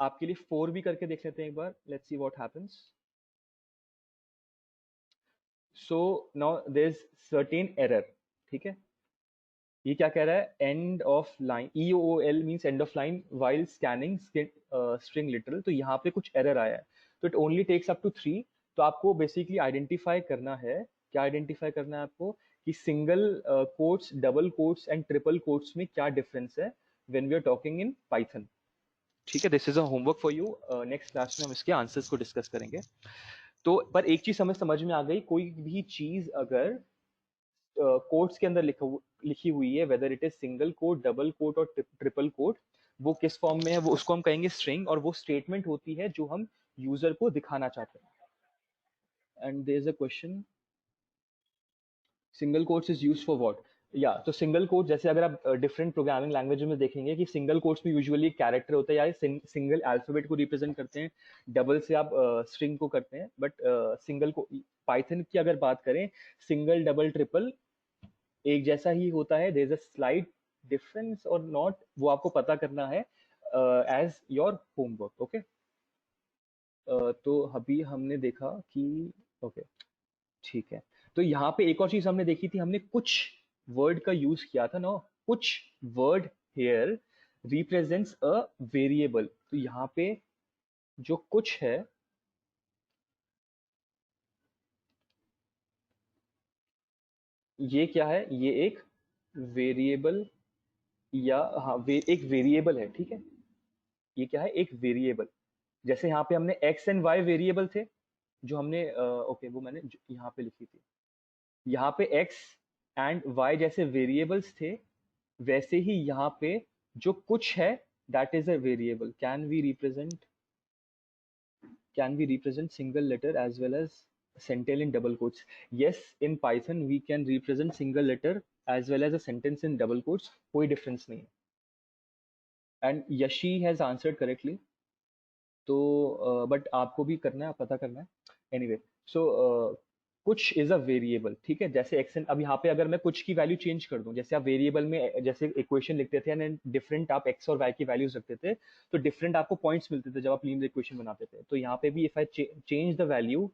आपके लिए 4 भी करके देख लेते हैं एक बार, let's see what happens. So now there is certain error, ठीक है। ये क्या कह रहा है, end of line, EOL means end of line while scanning string literal. तो यहाँ पे कुछ एरर आया है, तो it only takes up to 3। तो आपको बेसिकली आइडेंटिफाई करना है, क्या आइडेंटिफाई करना है आपको, कि single quotes, double quotes and triple quotes में क्या डिफरेंस है when we are talking in Python, ठीक है। This is a homework for you, next class में हम इसके आंसर्स को डिस्कस करेंगे। तो पर एक चीज समझ में आ गई, कोई भी चीज अगर कोट्स के अंदर लिखी हुई है, whether it is single quote, double quote और ट्रिपल कोट, वो किस फॉर्म में है, वो उसको हम कहेंगे स्ट्रिंग, और वो स्टेटमेंट होती है जो हम यूजर को दिखाना चाहते हैं। And there is a question, single quotes is used for what? या तो सिंगल कोट, जैसे अगर आप डिफरेंट प्रोग्रामिंग लैंग्वेज में देखेंगे कि सिंगल कोट्स में यूजुअली कैरेक्टर होता है या सिंगल अल्फाबेट को रिप्रेजेंट करते हैं, डबल से आप स्ट्रिंग को करते हैं, बट सिंगल को, पाइथन की अगर बात करें, सिंगल डबल ट्रिपल एक जैसा ही होता है, there is a slight difference और नॉट, वो आपको पता करना है एज योर होमवर्क। ओके, तो अभी हमने देखा कि ओके, ठीक है। तो यहाँ पे एक और चीज हमने देखी थी, हमने कुछ वर्ड का यूज किया था ना, कुछ word hair represents a variable. तो यहाँ पे जो कुछ है, ये क्या है, ये एक वेरिएबल, या हाँ एक वेरिएबल है, ठीक है। ये क्या है, एक वेरिएबल। जैसे यहाँ पे हमने एक्स एंड वाई वेरिएबल थे, जो हमने ओके वो मैंने यहाँ पे लिखी थी, यहाँ पे एक्स एंड वाई जैसे वेरिएबल्स थे, वैसे ही यहाँ पे जो कुछ है, that is a variable. Can we represent single letter as well as sentence in double quotes? Yes, in Python we can represent single letter as well as a sentence in double quotes, कोई डिफरेंस नहीं है। And Yashi has answered correctly. तो बट आपको भी करना है, पता करना है। एनीवे, सो कुछ इज अ वेरिएबल, ठीक है। जैसे एक्स, अब यहाँ पे अगर मैं कुछ की वैल्यू चेंज कर दूं, जैसे आप वेरिएबल में जैसे इक्वेशन लिखते थे एंड डिफरेंट आप एक्स और वाई की वैल्यूज रखते थे, तो डिफरेंट आपको पॉइंट्स मिलते थे जब आप लीनियर इक्वेशन बनाते थे। तो यहाँ पे भी if I change the value,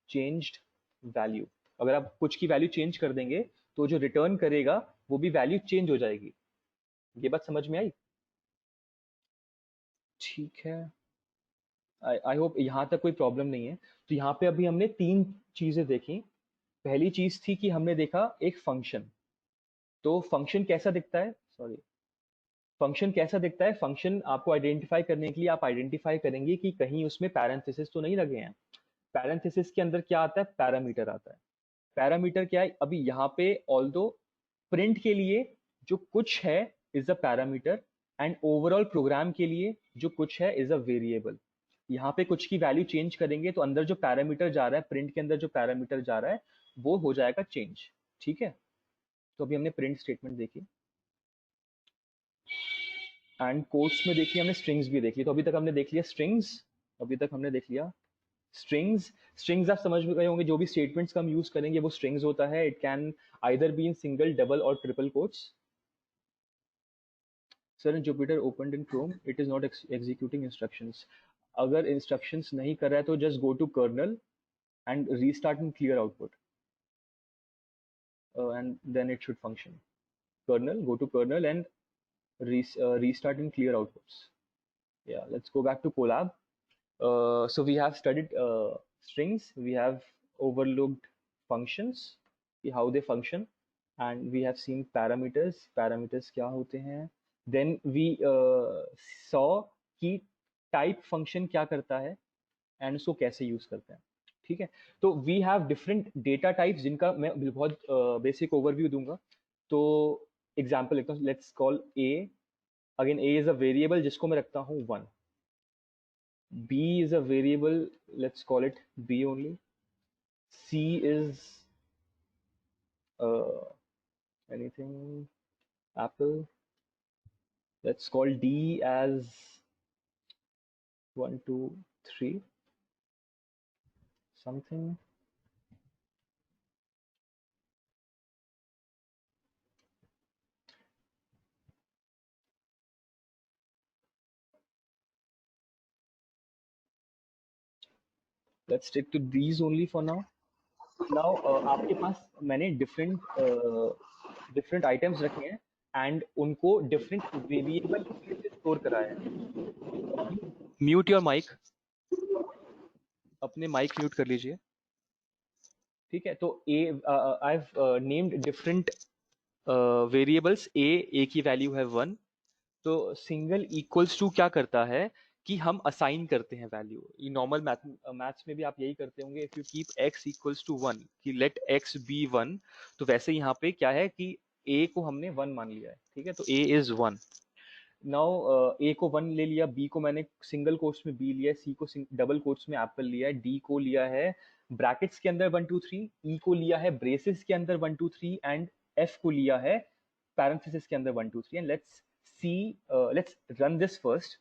changed value, अगर आप कुछ की वैल्यू चेंज कर देंगे, तो जो रिटर्न करेगा वो भी वैल्यू चेंज हो जाएगी। ये बात समझ में आई? ठीक है, आई होप यहाँ तक कोई प्रॉब्लम नहीं है। तो यहाँ पे अभी हमने तीन चीजें देखी। पहली चीज थी कि हमने देखा एक फंक्शन। तो फंक्शन कैसा दिखता है, सॉरी, फंक्शन कैसा दिखता है, फंक्शन आपको आइडेंटिफाई करने के लिए आप आइडेंटिफाई करेंगे कि कहीं उसमें पैरेंथेसिस तो नहीं लगे हैं। पैरेंथेसिस के अंदर क्या आता है, पैरामीटर आता है। पैरामीटर क्या है, अभी यहाँ पे ऑल्दो प्रिंट के लिए जो कुछ है is a parameter, and overall program के लिए जो कुछ है इज अ वेरिएबल। यहाँ पे कुछ की वैल्यू चेंज करेंगे तो अंदर जो पैरामीटर जा रहा है, प्रिंट के अंदर जो पैरामीटर जा रहा है, वो हो जाएगा चेंज, ठीक है। तो अभी हमने प्रिंट स्टेटमेंट देखी, एंड कोट्स में देखी हमने, स्ट्रिंग्स भी देख ली। तो अभी तक हमने देख लिया स्ट्रिंग्स, अभी तक हमने देख लिया स्ट्रिंग्स। स्ट्रिंग्स आप समझ में गए होंगे, जो भी स्टेटमेंट्स का हम यूज करेंगे वो स्ट्रिंग्स होता है। It can either be in single, double और triple quotes. Sir in Jupyter open in Chrome it is not executing instructions. अगर इंस्ट्रक्शंस नहीं कर रहा है तो just go to kernel and restart and clear output, and then it should function. Kernel, go to kernel and restart and clear outputs. Yeah, let's go back to Colab. So we have studied strings, we have overlooked functions, how they function, and we have seen parameters. Parameters क्या होते हैं? Then we saw कि type function क्या करता है एंड उसको कैसे यूज करते हैं, ठीक है। तो we have different data types, जिनका मैं बहुत बेसिक ओवरव्यू दूंगा। तो एग्जांपल लेता हूँ, let's call a, again a is a variable जिसको मैं रखता हूँ 1। B is a variable, let's call it b only. C is anything apple, let's call d as 1 2 3 something. Let's stick to these only for now. Now आपके पास मैंने डिफरेंट आइटम्स रखे हैं एंड उनको डिफरेंट वेरिएबल में स्टोर कराया है। म्यूट योर माइक, अपने माइक म्यूट कर लीजिए, ठीक है। तो A, I have named different variables. A की वैल्यू है 1। तो सिंगल इक्वल्स टू क्या करता है कि हम असाइन करते हैं वैल्यू। ये नॉर्मल मैथ्स में भी आप यही करते होंगे, if you keep x equals to 1 कि लेट x बी 1, तो वैसे यहाँ पे क्या है कि ए को हमने 1 मान लिया है, ठीक है, तो ए इज 1। नाउ ए को 1 ले लिया, बी को मैंने सिंगल कोट्स में बी लिया है, सी को डबल कोट्स में एप्पल लिया है, डी को लिया है ब्रैकेट्स के अंदर 1 2 3, ई को लिया है ब्रेसेस के अंदर 1 2 3 एंड एफ को लिया है पैरेंथेसिस के अंदर 1 2 3। And let's see, let's run this first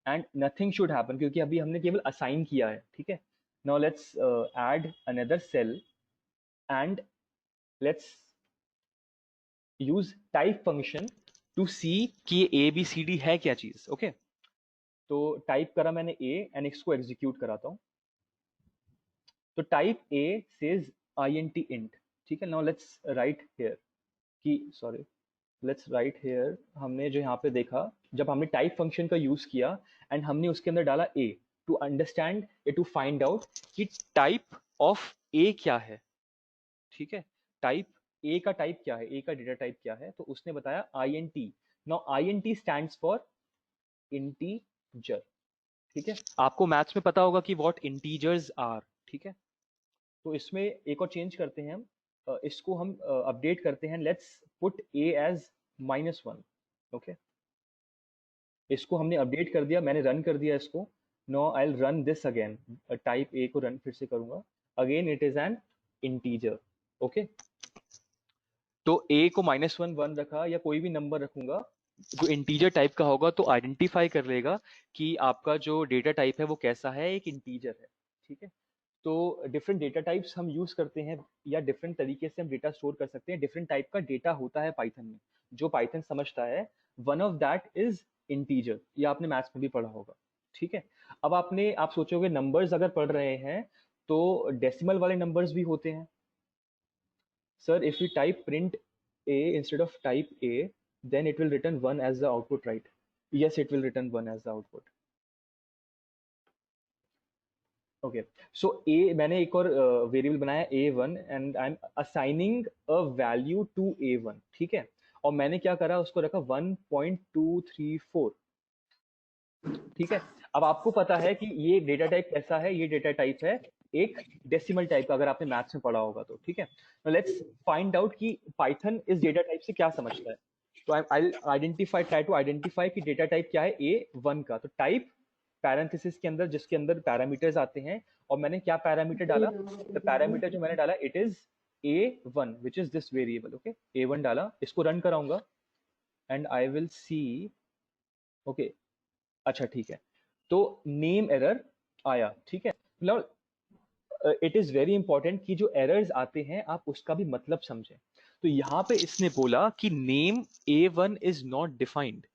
and nothing should happen क्योंकि अभी हमने केवल असाइन किया है, ठीक है। Now let's add another cell and let's use type function to see कि ए बी सी डी है क्या चीज, ओके। तो टाइप करा मैंने ए एंड इसको एग्जीक्यूट कराता हूं। तो type A says int int, ठीक है। नाउ लेट्स राइट हियर कि सॉरी, लेट्स राइट हियर, हमने जो यहाँ पे देखा जब हमने टाइप फंक्शन का यूज किया एंड हमने उसके अंदर डाला A to understand A to find out कि टाइप ऑफ ए क्या है, ठीक है। टाइप ए का टाइप क्या है, ए का डेटा टाइप क्या है, तो उसने बताया int। Now int stands for integer, ठीक है। आपको मैथ्स में पता होगा कि व्हाट इंटीजर्स आर, ठीक है। तो इसमें एक और चेंज करते हैं हम, इसको हम अपडेट करते हैं, let's put a as -1, okay. इसको हमने अपडेट कर दिया, मैंने रन कर दिया इसको। No I will run this again, type a को रन फिर से करूंगा, again it is an integer, okay. तो ए को -1 1 रखा या कोई भी नंबर रखूंगा जो इंटीजर टाइप का होगा तो आइडेंटिफाई कर लेगा कि आपका जो डेटा टाइप है वो कैसा है, एक इंटीजर है, ठीक है। तो डिफरेंट डेटा टाइप्स हम यूज करते हैं या डिफरेंट तरीके से हम डेटा स्टोर कर सकते हैं। डिफरेंट टाइप का डेटा होता है पाइथन में जो पाइथन समझता है, one of that is integer, ये आपने मैथ्स में भी पढ़ा होगा, ठीक है। अब आप सोचोगे नंबर्स अगर पढ़ रहे हैं तो डेसिमल वाले नंबर्स भी होते हैं। Sir, if we type print A instead of type A, then it will return 1 as the output, right? Yes, it will return 1 as the output. Okay, so A मैंने एक और वेरिएबल बनाया A1 and I am assigning a value to A1, ठीक है। और मैंने क्या करा, उसको रखा 1.234, ठीक है। अब आपको पता है कि ये डेटा टाइप कैसा है, ये डेटा टाइप है एक डेसिमल टाइप का, अगर आपने मैथ्स में पढ़ा होगा तो, ठीक है। लेट्स फाइंड आउट कि पाइथन इस डेटा टाइप से क्या समझता है। तो I identify, try to identify कि डेटा टाइप क्या है A1 का। तो टाइप पैरेंथेसिस के अंदर जिसके अंदर पैरामीटर्स आते हैं, और मैंने क्या पैरामीटर डाला, द पैरामीटर जो मैंने डाला it is A1 which is this variable, okay. A1 डाला, इसको रन कराऊंगा and I will see, okay, अच्छा ठीक है। तो नेम एरर आया, ठीक है। मतलब इट इज वेरी इंपॉर्टेंट कि जो एरर्स आते हैं आप उसका भी मतलब समझें। तो यहाँ पे इसने बोला कि name A1 is not defined,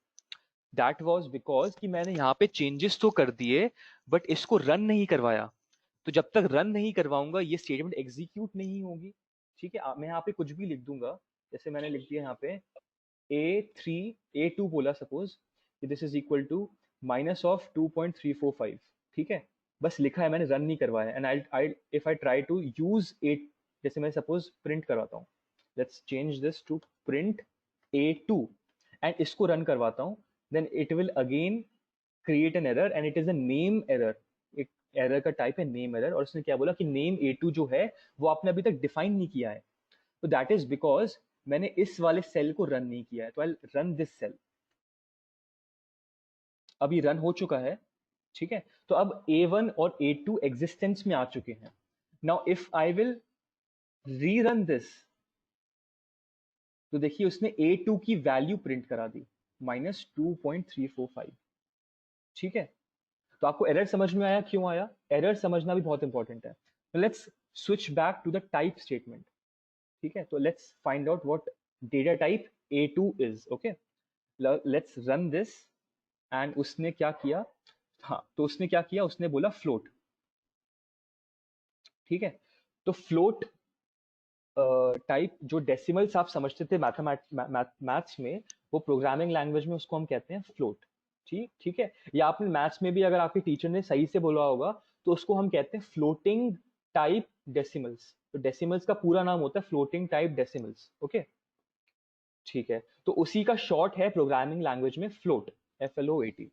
that was because कि मैंने यहाँ पे चेंजेस तो कर दिए बट इसको रन नहीं करवाया। तो जब तक रन नहीं करवाऊंगा ये स्टेटमेंट एग्जीक्यूट नहीं होगी, ठीक है। मैं यहाँ पे कुछ भी लिख दूंगा, जैसे मैंने लिख दिया यहाँ पे A3 A2 बोला suppose, this is equal to minus of 2.345, ठीक है। बस लिखा है मैंने, रन नहीं करवाया। And I if I try to use it, जैसे मैं सपोज प्रिंट करवाता हूँ, let's change this to print A2 and इसको रन करवाता हूँ, then it will again create an error and it is a name error. एक एरर का टाइप है नेम एरर, और उसने क्या बोला कि नेम A2 जो है वो आपने अभी तक डिफाइन नहीं किया है। तो दैट इज बिकॉज मैंने इस वाले सेल को रन नहीं किया है। तो आई रन दिस सेल, अभी रन हो चुका है, ठीक है। तो अब A1 और A2 एग्जिस्टेंस में आ चुके हैं। Now if I will rerun this, तो देखिए उसने A2 की वैल्यू प्रिंट करा दी -2.345, ठीक है। तो आपको एरर समझ में आया, क्यों आया? एरर समझना भी बहुत इंपॉर्टेंट है। Let's switch back to the type statement, ठीक है। तो let's find out what data type A2 is, okay. Let's run this and उसने क्या किया, हाँ, तो उसने क्या किया, उसने बोला फ्लोट, ठीक है। तो फ्लोट टाइप जो डेसिमल्स आप समझते थे मैथ्स में, वो प्रोग्रामिंग लैंग्वेज में उसको हम कहते हैं फ्लोट, ठीक ठीक है। या आपने मैथ्स में भी अगर आपके टीचर ने सही से बोला होगा तो उसको हम कहते हैं फ्लोटिंग टाइप डेसिमल्स। तो डेसिमल्स का पूरा नाम होता है फ्लोटिंग टाइप डेसिमल्स, ओके, ठीक है। तो उसी का शॉर्ट है प्रोग्रामिंग लैंग्वेज में फ्लोट, FLOAT,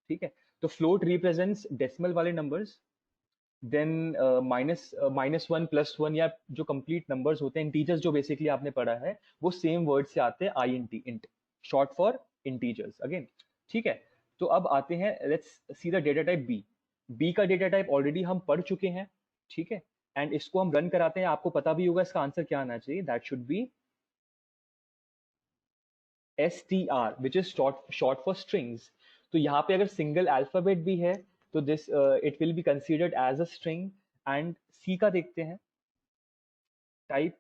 ठीक है। तो फ्लोट रिप्रेजेंट्स डेसिमल वाले नंबर्स, देन -1 +1, या जो कंप्लीट नंबर्स होते हैं, इंटीजर्स जो बेसिकली आपने पढ़ा है, वो सेम वर्ड से आते हैं, INT, int, short for integers again. ठीक है, तो अब आते हैं, let's see the data type b. B का डेटा टाइप ऑलरेडी हम पढ़ चुके हैं, ठीक है, एंड इसको हम रन कराते हैं। आपको पता भी होगा इसका आंसर क्या आना चाहिए, that should be STR, which is short for strings. तो यहाँ पे अगर सिंगल अल्फाबेट भी है तो this it will be considered as a string. And C का देखते हैं, टाइप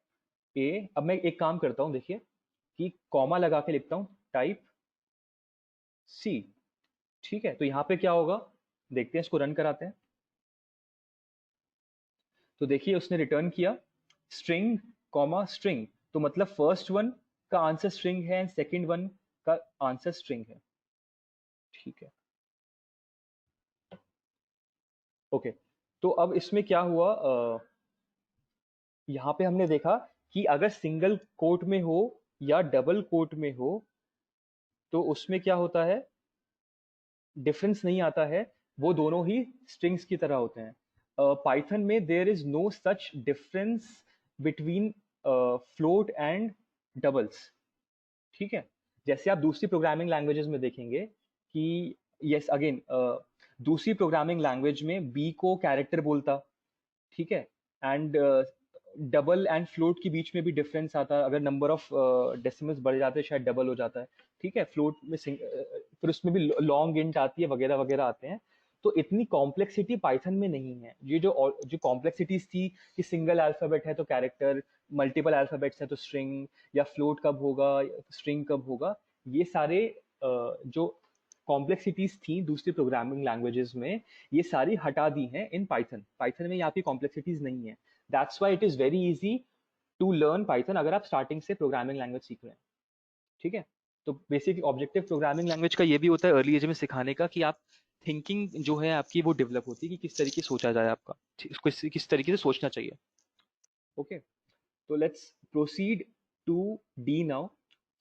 ए। अब मैं एक काम करता हूँ, देखिए कि कॉमा लगा के लिखता हूँ टाइप सी। ठीक है, तो यहाँ पे क्या होगा, देखते हैं, इसको रन कराते हैं। तो देखिए उसने रिटर्न किया स्ट्रिंग कॉमा स्ट्रिंग, तो मतलब फर्स्ट वन का आंसर स्ट्रिंग है एंड सेकंड वन का आंसर स्ट्रिंग है। ठीक है, ओके। तो अब इसमें क्या हुआ, यहाँ पे हमने देखा कि अगर सिंगल कोट में हो या डबल कोट में हो तो उसमें क्या होता है, डिफरेंस नहीं आता है, वो दोनों ही स्ट्रिंग्स की तरह होते हैं। पाइथन में there is no such difference between float and doubles. ठीक है, जैसे आप दूसरी प्रोग्रामिंग लैंग्वेजेस में देखेंगे कि यस अगेन, दूसरी प्रोग्रामिंग लैंग्वेज में बी को कैरेक्टर बोलता, ठीक है, एंड डबल एंड फ्लोट के बीच में भी डिफरेंस आता है, अगर नंबर ऑफ डेसिमल्स बढ़ जाते हैं शायद डबल हो जाता है। ठीक है, फ्लोट में फिर उसमें भी लॉन्ग इंट आती है, वगैरह वगैरह आते हैं। तो इतनी कॉम्प्लेक्सिटी पाइथन में नहीं है। ये जो कॉम्प्लेक्सिटीज थी कि सिंगल अल्फाबेट है तो कैरेक्टर, मल्टीपल अल्फाबेट्स है तो स्ट्रिंग, या फ्लोट कब होगा, स्ट्रिंग कब होगा, ये सारे जो कॉम्प्लेक्सिटीज थी दूसरी प्रोग्रामिंग लैंग्वेजेस में, ये सारी हटा दी हैं इन पाइथन। पाइथन में यहाँ पे कॉम्प्लेक्सिटीज नहीं है। That's why it is very easy to learn Python अगर आप स्टार्टिंग से प्रोग्रामिंग लैंग्वेज सीख रहे हैं। ठीक है, तो बेसिक ऑब्जेक्टिव प्रोग्रामिंग लैंग्वेज का ये भी होता है अर्ली एज में सिखाने का कि आप थिंकिंग जो है आपकी वो डेवलप होती है कि किस तरीके से सोचा जाए, आपका किस तरीके से सोचना चाहिए। ओके, तो let's proceed to d now.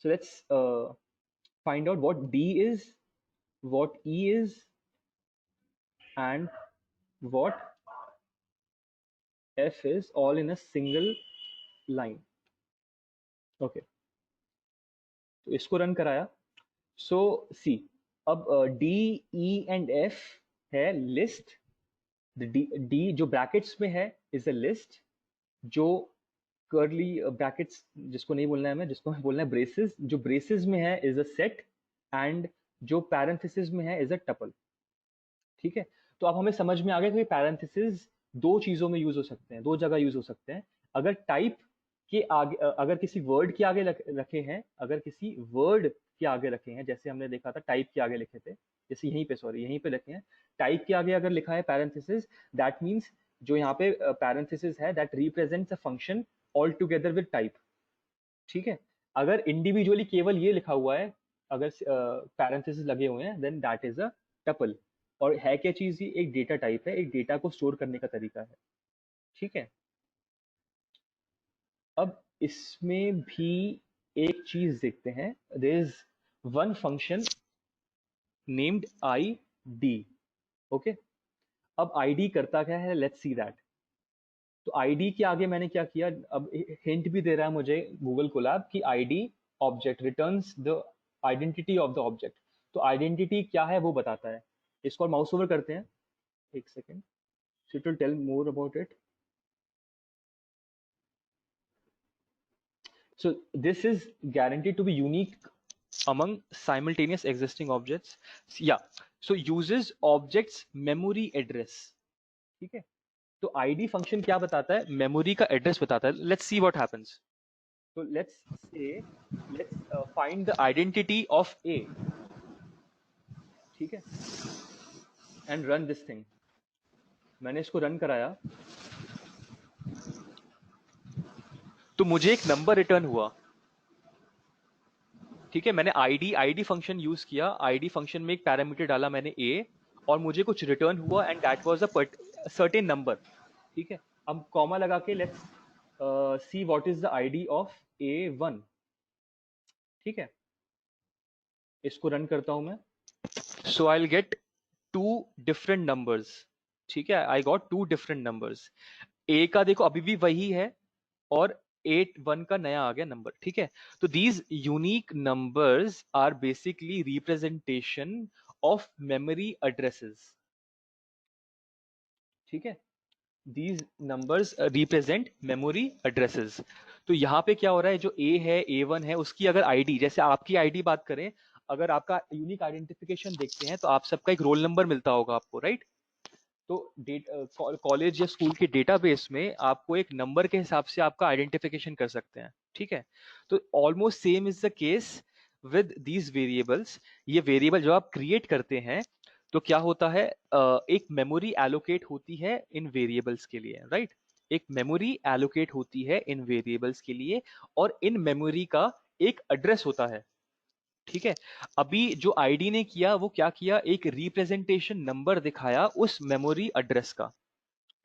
So let's find out what D is, what E is, and what F is, all in a single line. Okay, तो इसको रन कराया। सो सी, अब डी ई एंड एफ है लिस्ट। डी जो ब्रैकेट्स में है इज अ लिस्ट, जो कर्ली ब्रैकेट्स जिसको नहीं बोलना है, मैं जिसको बोलना है ब्रेसेस, जो ब्रेसेस में है इज अ सेट, एंड जो पैरेंथेसिस में है इज अ टपल। ठीक है, तो अब हमें समझ में आ गया कि पैरेंथेसिस दो चीजों में यूज हो सकते हैं, दो जगह यूज हो सकते हैं। अगर टाइप के आगे, अगर किसी वर्ड के आगे रखे हैं, अगर किसी वर्ड के आगे रखे हैं, जैसे हमने देखा था टाइप के आगे लिखे थे, जैसे यहीं पे, सॉरी यहीं पे लिखे हैं, टाइप के आगे अगर लिखा है पैरेंथेसिस, दैट मीन्स जो यहाँ पे पैरेंथेसिस है that represents a function all together with type. ठीक है, अगर इंडिविजुअली केवल ये लिखा हुआ है, अगर पैरेंथेसिस लगे हुए हैं, then that is a tuple. और है क्या चीज, ये एक डेटा टाइप है, एक डेटा को स्टोर करने का तरीका है। ठीक है, अब इसमें भी एक चीज देखते हैं, there is one function named I D. Okay, अब आईडी करता क्या है, लेट्स सी दैट। तो आईडी के आगे मैंने क्या किया, अब हिंट भी दे रहा है मुझे गूगल कोलैब कि ID object returns the identity of the object. तो आइडेंटिटी क्या है वो बताता है। इसको माउस ओवर करते हैं, एक second, so it will tell more about it. So this is guaranteed to be unique among simultaneous existing objects. Yeah, so uses objects memory address. ठीक है, तो id फंक्शन क्या बताता है, मेमोरी का एड्रेस बताता है। Let's see what happens. So let's find the identity of A, ठीक है, and run this thing। मैंने इसको रन कराया तो मुझे एक नंबर रिटर्न हुआ। ठीक है, मैंने आईडी फंक्शन यूज किया, आईडी फंक्शन में एक पैरामीटर डाला मैंने A, और मुझे कुछ रिटर्न हुआ and that was a certain number. ठीक है, अब कॉमा लगा के let's see what is the ID of A1। ठीक है, इसको रन करता हूं मैं। So I will get two different numbers. ठीक है, I got two different numbers. A का देखो अभी भी वही है और 8 1 का नया आ गया नंबर। ठीक है, तो these unique numbers are basically representation of memory addresses. ठीक है, these numbers represent memory addresses। तो यहाँ पे क्या हो रहा है, जो A है A1 है उसकी अगर आईडी, जैसे आपकी आईडी बात करें, अगर आपका यूनिक आइडेंटिफिकेशन देखते हैं तो आप सबका एक रोल नंबर मिलता होगा आपको, राइट? तो कॉलेज या स्कूल के डेटाबेस में आपको एक नंबर के हिसाब से आपका आइडेंटिफिकेशन कर सकते हैं। ठीक है, तो almost same is the case with these variables. ये वेरिएबल जब आप क्रिएट करते हैं तो क्या होता है, एक मेमोरी एलोकेट होती है इन वेरिएबल्स के लिए, राइट? एक मेमोरी एलोकेट होती है इन वेरिएबल्स के लिए और इन मेमोरी का एक एड्रेस होता है। ठीक है, अभी जो आईडी ने किया वो क्या किया, एक रिप्रेजेंटेशन नंबर दिखाया उस मेमोरी एड्रेस का।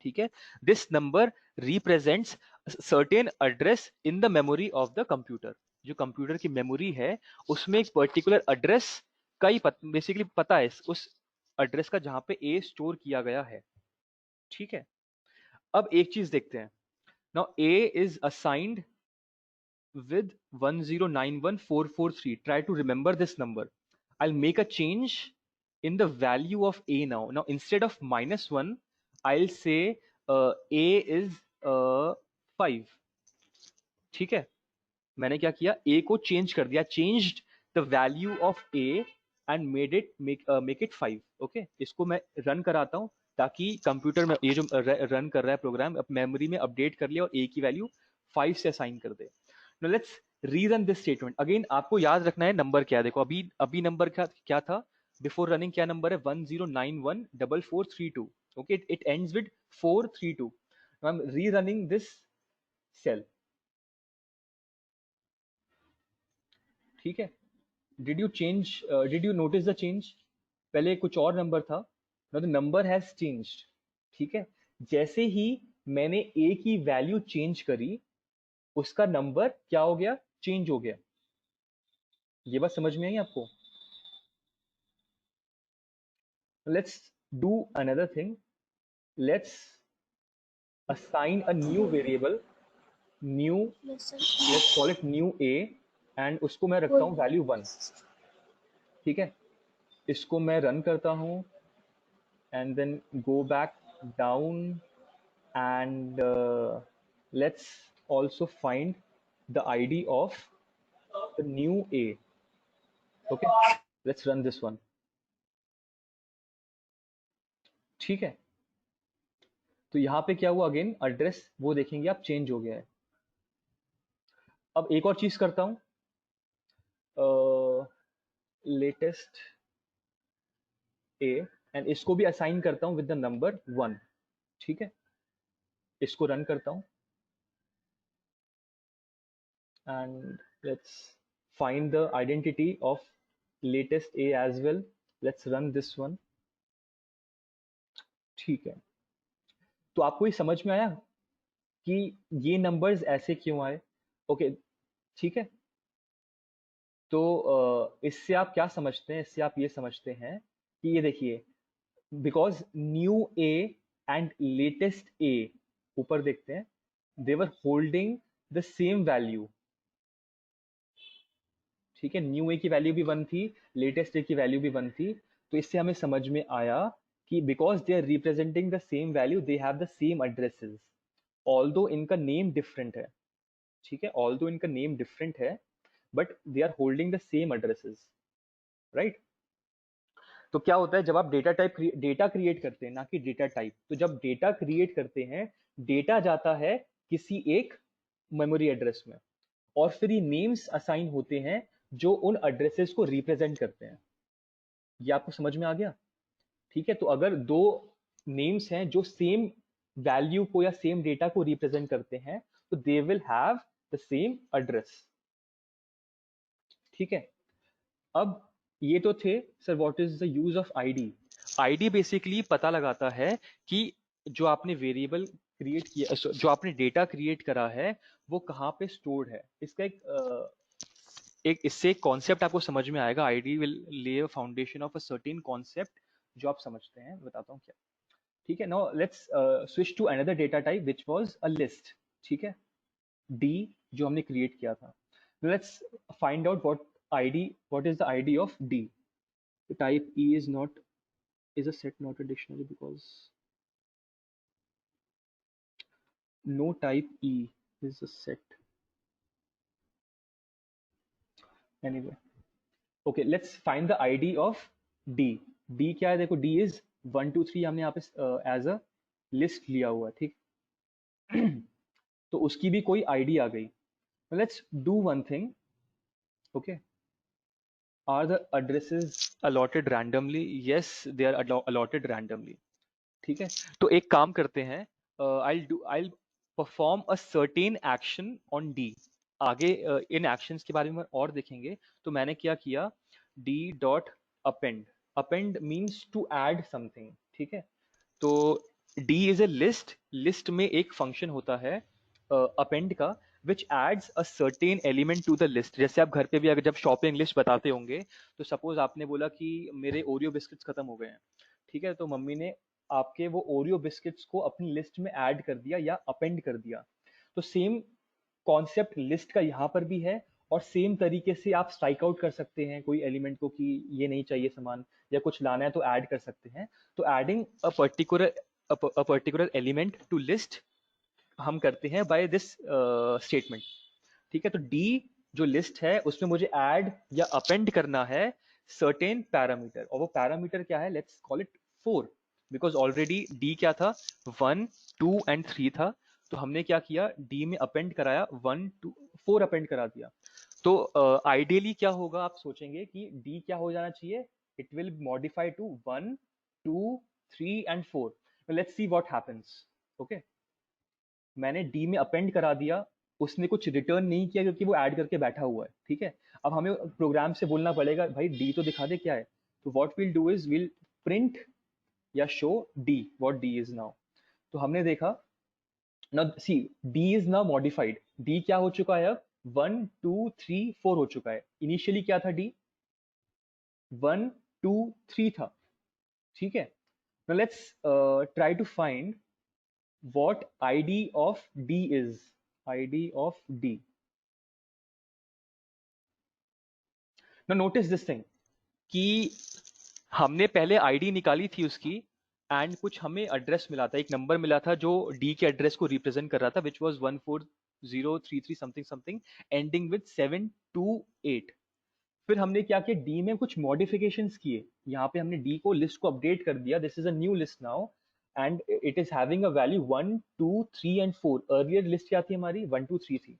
ठीक है, this number represents certain address in the memory of the computer. जो कंप्यूटर की मेमोरी है उसमें एक पर्टिकुलर एड्रेस का ही बेसिकली पता है, उस एड्रेस का जहां पे ए स्टोर किया गया है। ठीक है, अब एक चीज देखते हैं। Now A is assigned with 1091443. Try to remember this number. I'll make a change in the value of a now. Now instead of -1, I'll say a is 5. ठीक है, मैंने क्या किया, a को चेंज कर दिया, changed the value of a and make it 5. Okay, इसको मैं रन कराता हूँ ताकि कंप्यूटर में ये जो रन कर रहा है प्रोग्राम अब मेमोरी में अपडेट कर लिया और a की वैल्यू 5 से असाइन कर दे। Now let's rerun this statement again। आपको याद रखना है नंबर क्या है। देखो अभी अभी नंबर क्या था, बिफोर रनिंग क्या नंबर है, 10914432। Okay, it ends with 432। I am rerunning this cell. ठीक है, did you notice the change? पहले कुछ और नंबर था, now the number has changed. ठीक है, जैसे ही मैंने ए की वैल्यू चेंज करी उसका नंबर क्या हो गया, चेंज हो गया। ये बात समझ में आई आपको? Let's do another thing। Let's assign a new variable, new, let's call it new a, and उसको मैं रखता हूँ वैल्यू 1। ठीक है, इसको मैं रन करता हूँ and then go back down and let's also find the id of the new a। okay, let's run this one। ठीक है, तो यहाँ पे क्या हुआ, अगेन एड्रेस वो देखेंगे आप चेंज हो गया है। अब एक और चीज करता हूँ, लेटेस्ट ए एंड इसको भी असाइन करता हूँ विद द नंबर 1। ठीक है, इसको रन करता हूँ and let's find the identity of latest a as well. Let's run this one. ठीक है, तो आपको ये समझ में आया कि ये नंबर्स ऐसे क्यों आए? ओके, ठीक है, तो इससे आप क्या समझते हैं, इससे आप ये समझते हैं कि ये देखिए, because new A and latest A, ऊपर देखते हैं, they were holding the same value. ठीक है, न्यू ए की वैल्यू भी 1 थी, लेटेस्ट ए की वैल्यू भी 1 थी। तो इससे हमें समझ में आया कि because they are representing the same value they have the same addresses, although इनका नेम डिफरेंट है। ठीक है, ऑल्दो इनका नेम डिफरेंट है but they are holding the same addresses, right? तो क्या होता है जब आप डेटा क्रिएट करते हैं, ना कि डेटा टाइप, तो जब डेटा क्रिएट करते हैं डेटा जाता है किसी एक मेमोरी एड्रेस में और फिर ये नेम्स असाइन होते हैं जो उन एड्रेसेस को रिप्रेजेंट करते हैं। ये आपको समझ में आ गया? ठीक है, तो अगर दो नेम्स हैं जो सेम वैल्यू को या सेम डेटा को रिप्रेजेंट करते हैं तो they will have the same address. ठीक है, अब ये तो थे sir what is the use of ID. ID basically पता लगाता है कि जो आपने वेरिएबल क्रिएट किया, जो आपने डेटा क्रिएट करा है वो कहाँ पे स्टोर्ड है। इसका एक इससे एक कॉन्सेप्ट आपको समझ में आएगा। ID will lay a foundation of a certain concept जो आप समझते हैं, बताता हूँ क्या। ठीक है, now let's switch to another data type which was a list. ठीक है, डी जो हमने क्रिएट किया था। Let's find out what is the ID of d. Type e is not is a set not a dictionary because no type E is a set anyway. Okay, let's find the ID of D. D क्या है? देखो D is 1 2 3 हमने यहाँ पे एज अ लिस्ट लिया हुआ है, ठीक। तो उसकी भी कोई आईडी आ गई। Let's do one thing. Okay, are the addresses allotted randomly? Yes, they are allotted randomly. ठीक है, तो एक काम करते हैं, I perform a certain action on d. आगे इन एक्शंस के बारे में और देखेंगे। तो मैंने क्या किया, D dot append. Append means to add something. ठीक है, तो D is a list. List में एक फंक्शन होता है अपेंड का, which adds a certain element to the list. जैसे आप घर पे भी अगर जब शॉपिंग लिस्ट बताते होंगे, तो सपोज आपने बोला कि मेरे ओरियो बिस्किट्स खत्म हो गए हैं। ठीक है, तो मम्मी ने आपके वो ओरियो बिस्किट्स को अपनी लिस्ट में ऐड कर दिया या अपेंड कर दिया। तो सेम कॉन्सेप्ट लिस्ट का यहाँ पर भी है, और सेम तरीके से आप स्ट्राइक आउट कर सकते हैं कोई एलिमेंट को कि ये नहीं चाहिए सामान, या कुछ लाना है तो ऐड कर सकते हैं। तो adding a particular element to list हम करते हैं बाय दिस स्टेटमेंट। ठीक है, तो डी जो लिस्ट है उसमें मुझे ऐड या अपेंड करना है सर्टेन पैरामीटर, और वो पैरामीटर क्या है? Let's call it 4, because already D क्या था, 1 2 एंड 3 था। तो हमने क्या किया, डी में अपेंड कराया 1 2 4 अपेंड करा दिया। तो आइडियली क्या होगा, आप सोचेंगे कि डी क्या हो जाना चाहिए, it will modify to 1 2 3 and 4। Let's see what happens. Okay, मैंने डी में अपेंड करा दिया, उसने कुछ रिटर्न नहीं किया क्योंकि वो ऐड करके बैठा हुआ है। ठीक है, अब हमें प्रोग्राम से बोलना पड़ेगा भाई डी तो दिखा दे क्या है। तो what will do is will print या show D, what D is now. तो हमने देखा ना, see D is now modified. D क्या हो चुका है अब, 1 2 3 4 हो चुका है। इनिशियली क्या था, डी 1 2 3 था। ठीक है, now let's try to find what id of d is. id of d, now notice this thing कि हमने पहले आईडी निकाली थी उसकी, एंड कुछ हमें एड्रेस मिला था, एक नंबर मिला था जो डी के एड्रेस को रिप्रेजेंट कर रहा था, which was 14033 something something ending with 728। फिर हमने क्या किया, डी में कुछ मॉडिफिकेशंस किए। यहाँ पे हमने डी को लिस्ट को अपडेट कर दिया, this is a new list now and it is having a value 1 2 3 and 4। Earlier list क्या थी हमारी, 1 2 3 थी।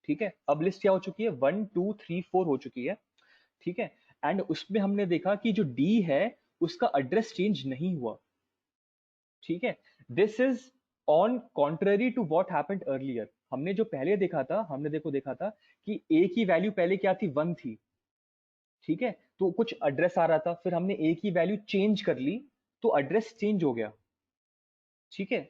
ठीक है, अब लिस्ट क्या हो चुकी है, 1 2 3 4 हो चुकी है। ठीक है, एंड उसमें हमने देखा कि जो डी है उसका एड्रेस चेंज नहीं हुआ। ठीक है, this is on contrary to what happened earlier. हमने जो पहले देखा था, हमने देखा था कि ए की वैल्यू पहले क्या थी, 1 थी। ठीक है, तो कुछ एड्रेस आ रहा था, फिर हमने ए की वैल्यू चेंज कर ली, तो एड्रेस चेंज हो गया। ठीक है,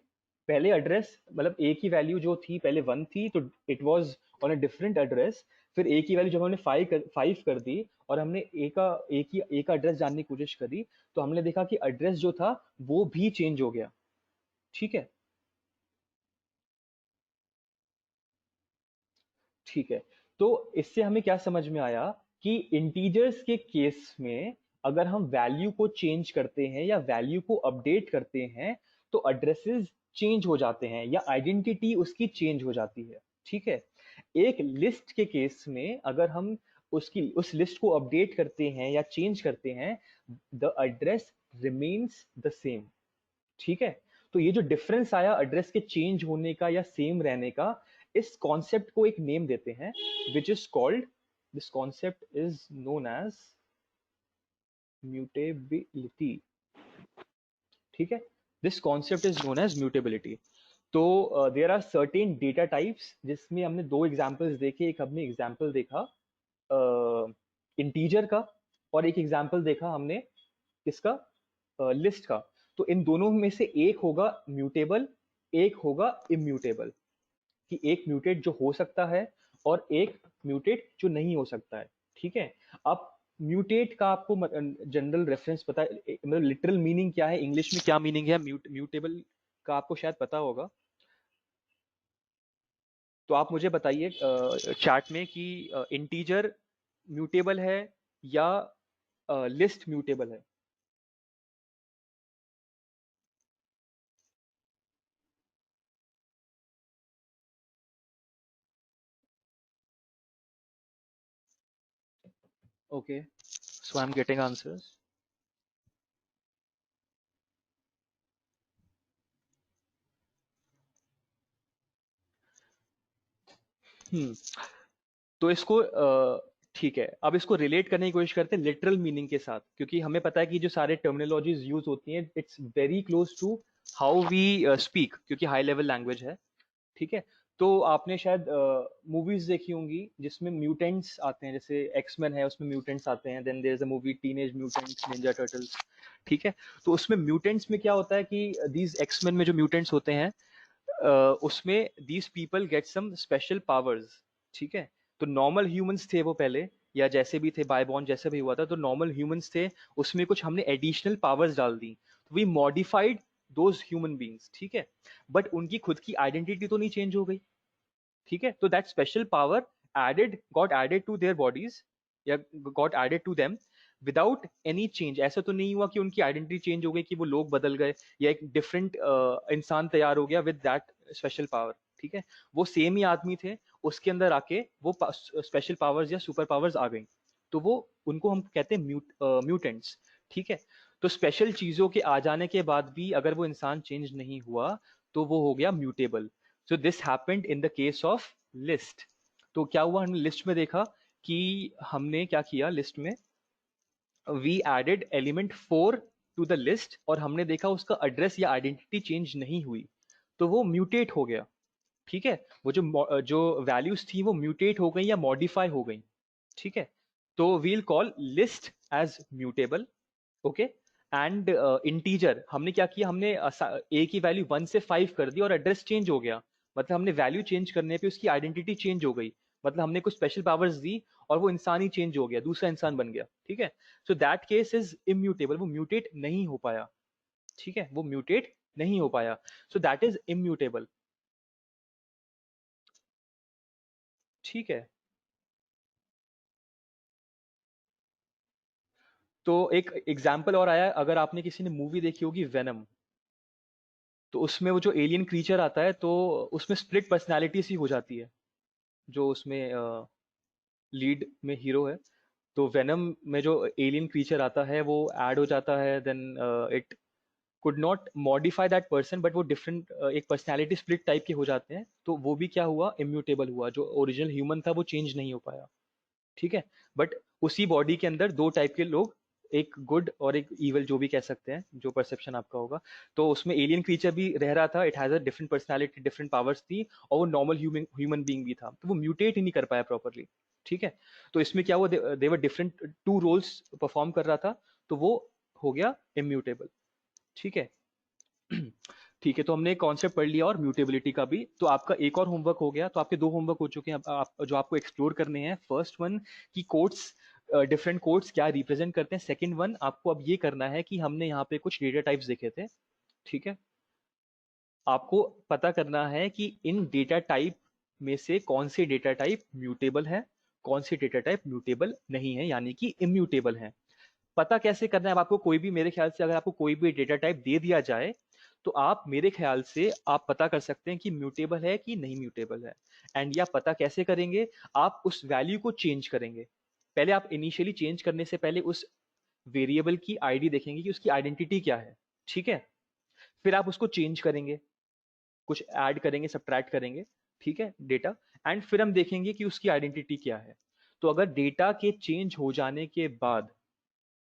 पहले एड्रेस मतलब ए की वैल्यू जो थी पहले 1 थी, तो it was on a different address. फिर ए की वैल्यू जब हमने 5 कर दी और हमने ए का एड्रेस जानने की कोशिश करी, तो हमने देखा कि एड्रेस जो था वो भी चेंज हो गया। ठीक है, ठीक है, तो इससे हमें क्या समझ में आया कि इंटीजर्स के केस में अगर हम वैल्यू को चेंज करते हैं या वैल्यू को अपडेट करते हैं, तो एड्रेसेस चेंज हो जाते हैं या आइडेंटिटी उसकी चेंज हो जाती है। ठीक है, एक लिस्ट के केस में अगर हम उस लिस्ट को अपडेट करते हैं या चेंज करते हैं, the address remains the same. ठीक है, तो ये जो डिफरेंस आया एड्रेस के चेंज होने का या सेम रहने का, इस कॉन्सेप्ट को एक नेम देते हैं, which is called, this concept is known as mutability. ठीक है, this concept is known as mutability. तो there are certain data types जिसमें हमने दो एग्जांपल्स देखे। एक हमने एग्जांपल देखा इंटीजर का, और एक एग्जांपल देखा हमने किसका, लिस्ट का। तो इन दोनों में से एक होगा म्यूटेबल, एक होगा इम्यूटेबल, कि एक म्यूटेट जो हो सकता है और एक म्यूटेट जो नहीं हो सकता है। ठीक है, अब म्यूटेट का आपको जनरल रेफरेंस पता है, मतलब लिटरल मीनिंग क्या है, इंग्लिश में क्या मीनिंग है म्यूटेबल का, आपको शायद पता होगा। तो आप मुझे बताइए चैट में कि इंटीजर म्यूटेबल है या लिस्ट म्यूटेबल है। Okay, so I am getting answers. Hmm, तो इसको ठीक है, अब इसको रिलेट करने की कोशिश करते हैं लिटरल मीनिंग के साथ, क्योंकि हमें पता है कि जो सारे टर्मिनोलॉजीज यूज होती हैं it's very close to how we speak, क्योंकि हाई लेवल लैंग्वेज है। ठीक है, तो आपने शायद मूवीज देखी होंगी जिसमें म्यूटेंट्स आते हैं, जैसे एक्समैन है उसमें म्यूटेंट्स आते हैं, then there is a movie teenage mutants ninja turtles. ठीक है, तो उसमें म्यूटेंट्स में क्या होता है कि दीज एक्समैन में जो म्यूटेंट्स होते हैं उसमें these people get some special powers. ठीक है, तो नॉर्मल ह्यूमंस थे वो पहले, या जैसे भी थे बायबॉर्न जैसे भी हुआ था, तो नॉर्मल ह्यूमंस थे, उसमें कुछ हमने एडिशनल पावर्स डाल दी, तो we modified those human beings. ठीक है, बट उनकी खुद की आइडेंटिटी तो नहीं चेंज हो गई। ठीक है, तो that special power added got added to their bodies, या got added to them without any change. ऐसा तो नहीं हुआ कि उनकी आइडेंटिटी चेंज हो गई, कि वो लोग बदल गए या एक डिफरेंट इंसान तैयार हो गया विद दैट स्पेशल पावर। ठीक है, वो सेम ही आदमी थे, उसके अंदर आके वो स्पेशल पावर्स या सुपर पावर्स आ गई, तो वो उनको हम कहते हैं म्यूटेंट्स। ठीक है, तो स्पेशल चीजों के आ जाने के बाद भी अगर वो इंसान चेंज नहीं हुआ तो वो हो गया mutable. So this happened in the case of list. तो क्या हुआ, हमने लिस्ट में देखा कि हमने क्या किया, लिस्ट में we added element 4 to the list, और हमने देखा उसका एड्रेस या आइडेंटिटी चेंज नहीं हुई, तो वो म्यूटेट हो गया। ठीक है, वो जो वैल्यूज थी वो म्यूटेट हो गई या मॉडिफाई हो गई। ठीक है, तो we'll call list as mutable. Okay, and integer हमने क्या किया, हमने ए की वैल्यू 1 से 5 कर दी और एड्रेस चेंज हो गया, मतलब हमने वैल्यू चेंज करने पे उसकी आइडेंटिटी चेंज हो गई, मतलब हमने कुछ स्पेशल पावर्स दी और वो इंसान ही चेंज हो गया, दूसरा इंसान बन गया। ठीक है, so that case is immutable, वो म्यूटेट नहीं हो पाया। ठीक है, वो म्यूटेट नहीं हो पाया, सो दैट इज इम्यूटेबल। ठीक है, तो एक एग्जाम्पल और आया, अगर आपने किसी ने मूवी देखी होगी वेनम, तो उसमें वो जो एलियन क्रीचर आता है तो उसमें स्प्लिट पर्सनैलिटी सी हो जाती है, जो उसमें लीड में हीरो है। तो वेनम में जो एलियन क्रीचर आता है वो ऐड हो जाता है, then it could not modify that person, but वो डिफरेंट एक पर्सनैलिटी स्प्लिट टाइप के हो जाते हैं, तो वो भी क्या हुआ, इम्यूटेबल हुआ, जो ओरिजिनल ह्यूमन था वो चेंज नहीं हो पाया। ठीक है, बट उसी बॉडी के अंदर दो टाइप के लोग, एक गुड और एक इवल, जो भी कह सकते हैं, जो परसेप्शन आपका होगा। तो उसमें एलियन क्रीचर भी रह रहा था, it has a different personality, different powers थी, और वो नॉर्मल ह्यूमन ह्यूमन बीइंग भी था, तो वो म्यूटेट ही नहीं कर पाया प्रॉपरली। ठीक है, तो इसमें क्या हुआ, देवर डिफरेंट टू रोल्स परफॉर्म कर रहा था, तो वो हो गया इम्यूटेबल। ठीक है। ठीक है, तो हमने कॉन्सेप्ट पढ़ लिया और म्यूटेबिलिटी का भी, तो आपका एक और होमवर्क हो गया, तो आपके दो होमवर्क हो चुके हैं, अब आप जो आपको एक्सप्लोर करने हैं, फर्स्ट वन की कोड्स, डिफरेंट कोड्स क्या रिप्रेजेंट करते हैं, सेकंड वन आपको अब ये करना है कि हमने यहाँ पे कुछ डेटा टाइप्स देखे थे। ठीक है, आपको पता करना है कि इन डेटा टाइप में से कौन से डेटा टाइप म्यूटेबल है, कौन से डेटा टाइप म्यूटेबल नहीं है, यानी कि इम्यूटेबल है। पता कैसे करना है, अब आपको कोई भी, मेरे ख्याल से अगर आपको कोई भी डेटा टाइप दे दिया जाए, तो आप मेरे ख्याल से आप पता कर सकते हैं कि म्यूटेबल है कि नहीं म्यूटेबल है। एंड ये आप पता कैसे करेंगे, आप उस वैल्यू को चेंज करेंगे। पहले आप इनिशियली चेंज करने से पहले उस वेरिएबल की आईडी देखेंगे कि उसकी आइडेंटिटी क्या है। ठीक है, फिर आप उसको चेंज करेंगे, कुछ ऐड करेंगे, सब्ट्रैक्ट करेंगे। ठीक है, डेटा, एंड फिर हम देखेंगे कि उसकी आइडेंटिटी क्या है। तो अगर डेटा के चेंज हो जाने के बाद,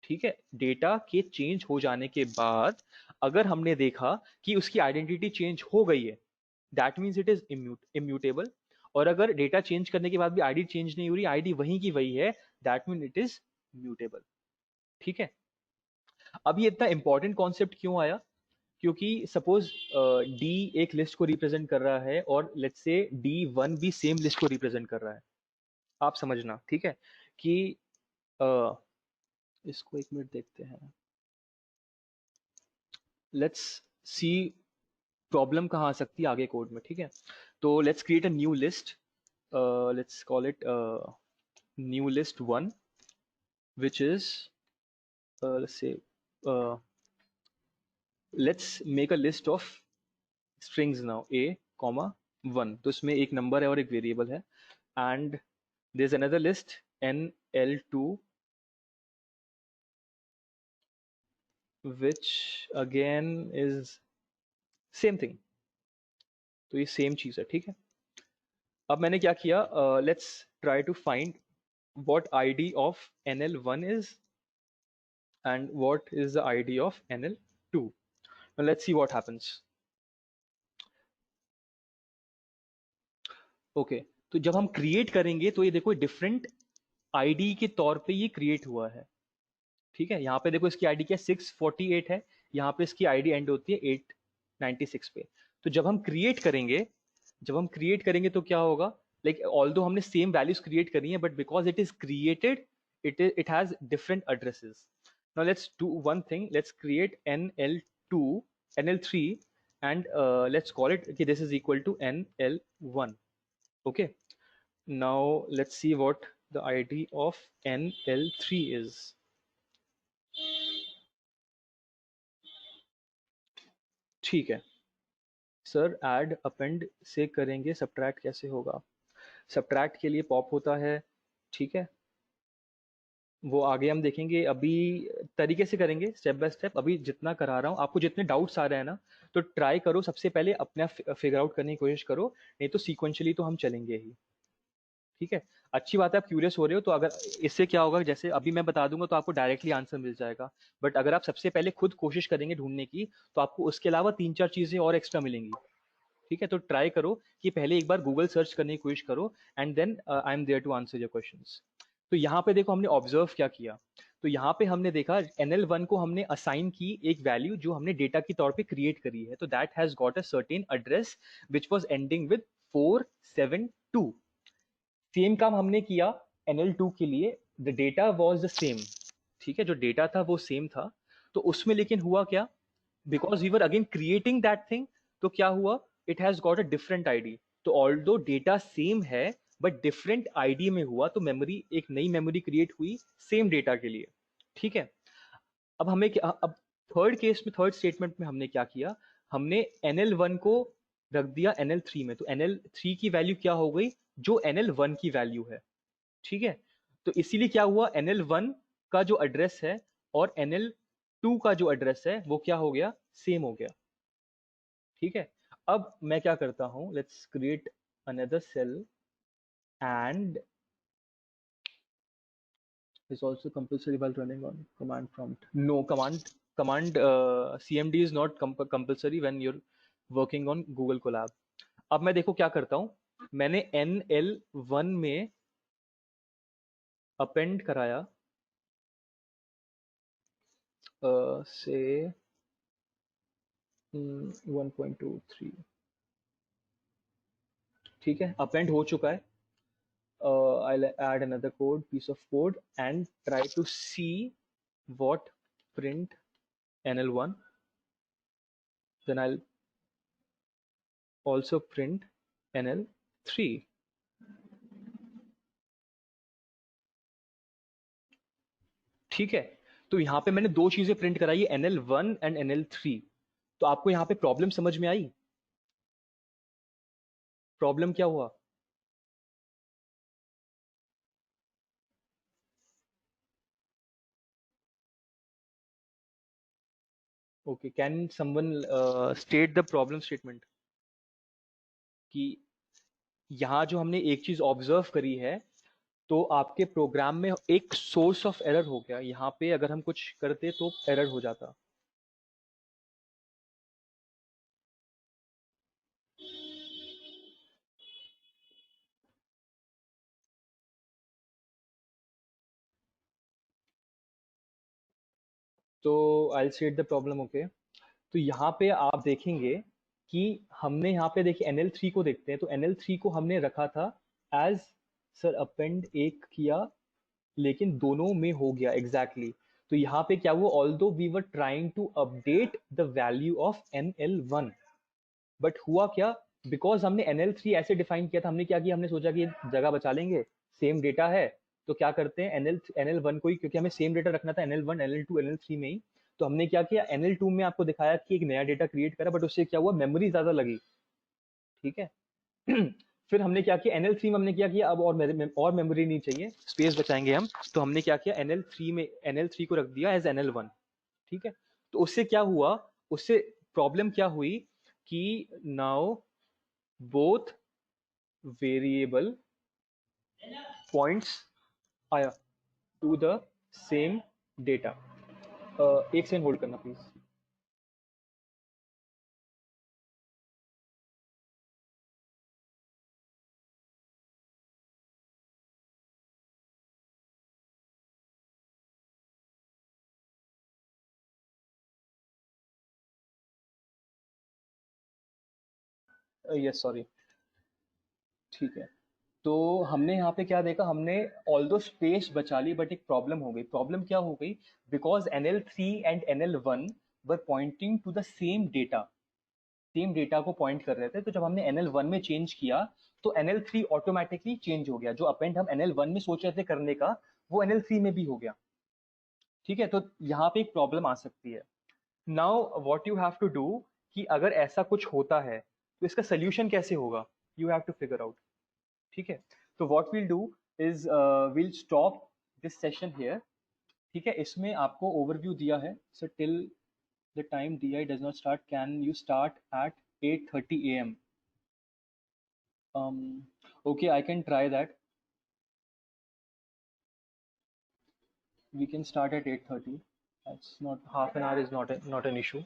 ठीक है, डेटा के चेंज हो जाने के बाद अगर हमने देखा कि उसकी आइडेंटिटी चेंज हो गई है, that means it is immutable. और अगर डेटा चेंज करने के बाद भी आईडी चेंज नहीं हो रही, आईडी वहीं की वही है, that mean it is mutable. ठीक है, अब ये इतना इंपॉर्टेंट कॉन्सेप्ट क्यों आया, क्योंकि सपोज डी एक लिस्ट को रिप्रेजेंट कर रहा है और लेट्स से D1 भी सेम लिस्ट को रिप्रेजेंट कर रहा है। आप समझना, ठीक है, कि इसको एक मिनट देखते हैं, लेट्स सी प्रॉब्लम कहाँ आ सकती है आगे कोड में, ठीक है। तो let's create a new list, let's call it new list 1 which is let's say uh, let's make a list of strings now a comma 1, तो इसमें एक नंबर है और एक वेरिएबल है, and there's another list nl2 which again is same thing, तो ये सेम चीज है, ठीक है। अब मैंने क्या किया, let's try to find what id of nl1 is and what is the id of nl2. Now let's see what happens. Okay तो जब हम क्रिएट करेंगे तो ये देखो डिफरेंट आईडी के तौर पे ये क्रिएट हुआ है, ठीक है। यहाँ पे देखो इसकी आईडी क्या 648 है, यहाँ पे इसकी आईडी एंड होती है 896 पे। तो जब हम क्रिएट करेंगे तो क्या होगा, लाइक ऑल्दो हमने सेम वैल्यूज क्रिएट करी है but because it is created it has different addresses. Now let's do one thing, let's create nl2 nl3 and let's call it okay, this is equal to nl1. Okay, now let's see what the id of nl3 is. ठीक है सर, ऐड अपेंड से करेंगे, सब्ट्रैक्ट कैसे होगा? सब्ट्रैक्ट के लिए पॉप होता है, ठीक है, वो आगे हम देखेंगे, अभी तरीके से करेंगे स्टेप बाय स्टेप। अभी जितना करा रहा हूँ, आपको जितने डाउट्स आ रहे हैं ना, तो ट्राई करो सबसे पहले अपना फिगर आउट करने की कोशिश करो, नहीं तो सीक्वेंशियली तो हम चलेंगे ही, ठीक है। अच्छी बात है आप क्यूरियस हो रहे हो, तो अगर इससे क्या होगा, जैसे अभी मैं बता दूंगा तो आपको डायरेक्टली आंसर मिल जाएगा, बट अगर आप सबसे पहले खुद कोशिश करेंगे ढूंढने की, तो आपको उसके अलावा 3-4 चीजें और एक्स्ट्रा मिलेंगी, ठीक है। तो ट्राई करो कि पहले एक बार गूगल सर्च करने की कोशिश करो and then I am there to answer your questions. तो यहाँ पे देखो हमने ऑब्जर्व क्या किया, तो यहाँ पे हमने देखा NL1 को हमने असाइन की एक वैल्यू जो हमने डेटा की तौर पे क्रिएट करी है, तो that has got a certain address which was ending with 472। Same काम हमने किया NL2 के लिए, the data was the same, ठीक है, जो डेटा था वो सेम था। तो उसमें लेकिन हुआ क्या, because we were again creating that thing, तो क्या हुआ, it has got a different ID. तो ऑल्दो डेटा सेम है बट डिफरेंट आईडी में हुआ, तो मेमोरी, एक नई मेमोरी क्रिएट हुई सेम डेटा के लिए, ठीक है। अब अब थर्ड केस में, थर्ड स्टेटमेंट में हमने क्या किया, हमने NL1 को रख दिया NL3 में, तो NL3 की वैल्यू क्या हो गई, जो NL1 की वैल्यू है, ठीक है। तो इसीलिए क्या हुआ, NL1 का जो एड्रेस है और NL2 का जो एड्रेस है वो क्या हो गया, सेम हो गया, ठीक है। अब मैं क्या करता हूं, let's create another cell and is also compulsory while running on command prompt. No, command cmd is not compulsory when you're working on Google Colab. अब मैं देखो क्या करता हूं, मैंने NL1 में अपेंड कराया से 1.23, ठीक है, अपेंड हो चुका है। I'll add another piece of code and try to see what print NL1, then I'll also print NL3, ठीक है। तो यहाँ पे मैंने दो चीजें प्रिंट कराई, NL1 एंड NL3। तो आपको यहाँ पे प्रॉब्लम समझ में आई, प्रॉब्लम क्या हुआ? Okay, can someone state the problem statement, कि यहाँ जो हमने एक चीज ऑब्जर्व करी है, तो आपके प्रोग्राम में एक सोर्स ऑफ एरर हो गया, यहाँ पे अगर हम कुछ करते तो एरर हो जाता। तो आई स्टेट द प्रॉब्लम, ओके। तो यहाँ पे आप देखेंगे कि हमने यहाँ पे देखिए NL3 को देखते हैं, तो NL3 को हमने रखा था एज, सर अपेंड एक किया लेकिन दोनों में हो गया एग्जैक्टली exactly. तो यहाँ पे क्या हुआ, although we were trying to update the value of NL1, but हुआ क्या, बिकॉज हमने NL3 ऐसे डिफाइन किया था, हमने क्या किया, हमने सोचा कि जगह बचा लेंगे, सेम डेटा है तो क्या करते हैं NL1 को ही, क्योंकि हमें सेम डेटा रखना था NL1 NL2 NL3 में ही, तो हमने क्या किया, NL2 में आपको दिखाया कि एक नया डेटा क्रिएट करा, बट उससे क्या हुआ, मेमोरी ज्यादा लगी, ठीक है। फिर हमने क्या किया, NL3 में हमने क्या किया, अब और मेमोरी नहीं चाहिए, स्पेस बचाएंगे हम, तो हमने क्या किया, NL3 को रख दिया एज NL1, ठीक है। तो उससे क्या हुआ, उससे प्रॉब्लम क्या हुई कि नाउ बोथ वेरिएबल पॉइंट्स आया टू द सेम डेटा। एक सेकंड होल्ड करना प्लीज। यस सॉरी, ठीक है। तो हमने यहाँ पे क्या देखा, हमने ऑल्दो स्पेस बचा ली, बट एक प्रॉब्लम हो गई। प्रॉब्लम क्या हो गई, because NL3 and NL1 were pointing to the same data को पॉइंट कर रहे थे, तो जब हमने NL1 में चेंज किया तो NL3 ऑटोमेटिकली चेंज हो गया, जो अपेंड हम NL1 में सोच रहे थे करने का वो NL3 में भी हो गया, ठीक है। तो यहाँ पे एक प्रॉब्लम आ सकती है। Now what you have to do, कि अगर ऐसा कुछ होता है तो इसका सोल्यूशन कैसे होगा, you have to figure out, ठीक है। तो what will do is will stop this session here, ठीक है। इसमें आपको ओवरव्यू दिया है, so till the time DI does not start, can you start at 8:30 AM? Okay, I can try that. We can start at 8:30. That's not, half an hour is not an issue.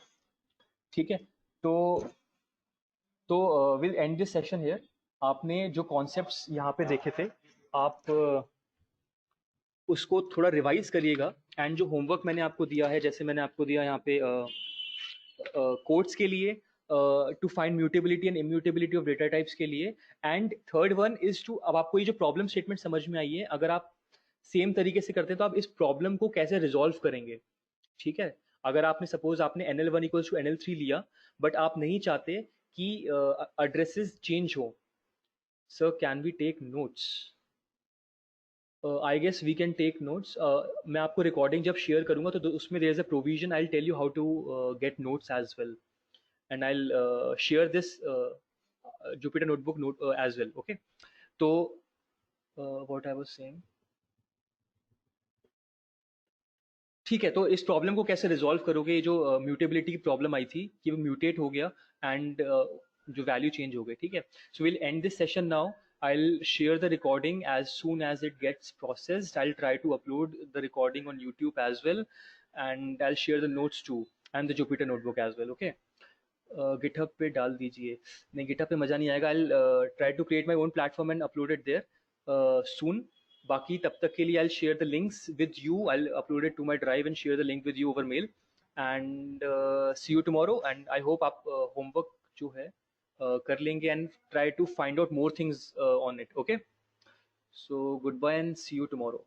ठीक है। तो will and this session here. आपने जो कॉन्सेप्ट्स यहाँ पे देखे थे, आप उसको थोड़ा रिवाइज करिएगा, एंड जो होमवर्क मैंने आपको दिया है, जैसे मैंने आपको दिया यहाँ पे कोड्स के लिए, to find mutability and immutability of data types के लिए, and third one is to, अब आपको ये जो प्रॉब्लम स्टेटमेंट समझ में आई है, अगर आप सेम तरीके से करते हैं तो आप इस प्रॉब्लम को कैसे रिजॉल्व करेंगे, ठीक है। अगर आपने सपोज आपने NL1 इक्वल्स टू NL3 लिया, बट आप नहीं चाहते कि एड्रेसेस चेंज हो, sir can we take notes? I guess we can take notes. मैं आपको रिकॉर्डिंग जब शेयर करूंगा तो उसमें there is a provision, I tell you how to get notes as well, and I'll share this Jupyter notebook note as well. Okay, तो what I was saying, ठीक है। तो इस प्रॉब्लम को कैसे रिजॉल्व करोगे, ये जो म्यूटेबिलिटी की प्रॉब्लम आई थी कि वो म्यूटेट हो गया एंड जो वैल्यू चेंज हो गई, ठीक है। So will and this session now. I'll share the recording as soon as it gets processed. I'll try to upload the recording on YouTube as well, and I'll share the notes too and the Jupyter notebook as well. Okay. GitHub पे डाल दीजिए, नहीं गिटहब पे मज़ा नहीं आएगा। I try to create my own platform and upload it there soon. बाकी तब तक के लिए I share the links with you, I upload it to my drive and share the link with you over mail, and see you tomorrow. And I hope आप होमवर्क जो है कर लेंगे, and try to find out more things on it. Okay, so goodbye and see you tomorrow.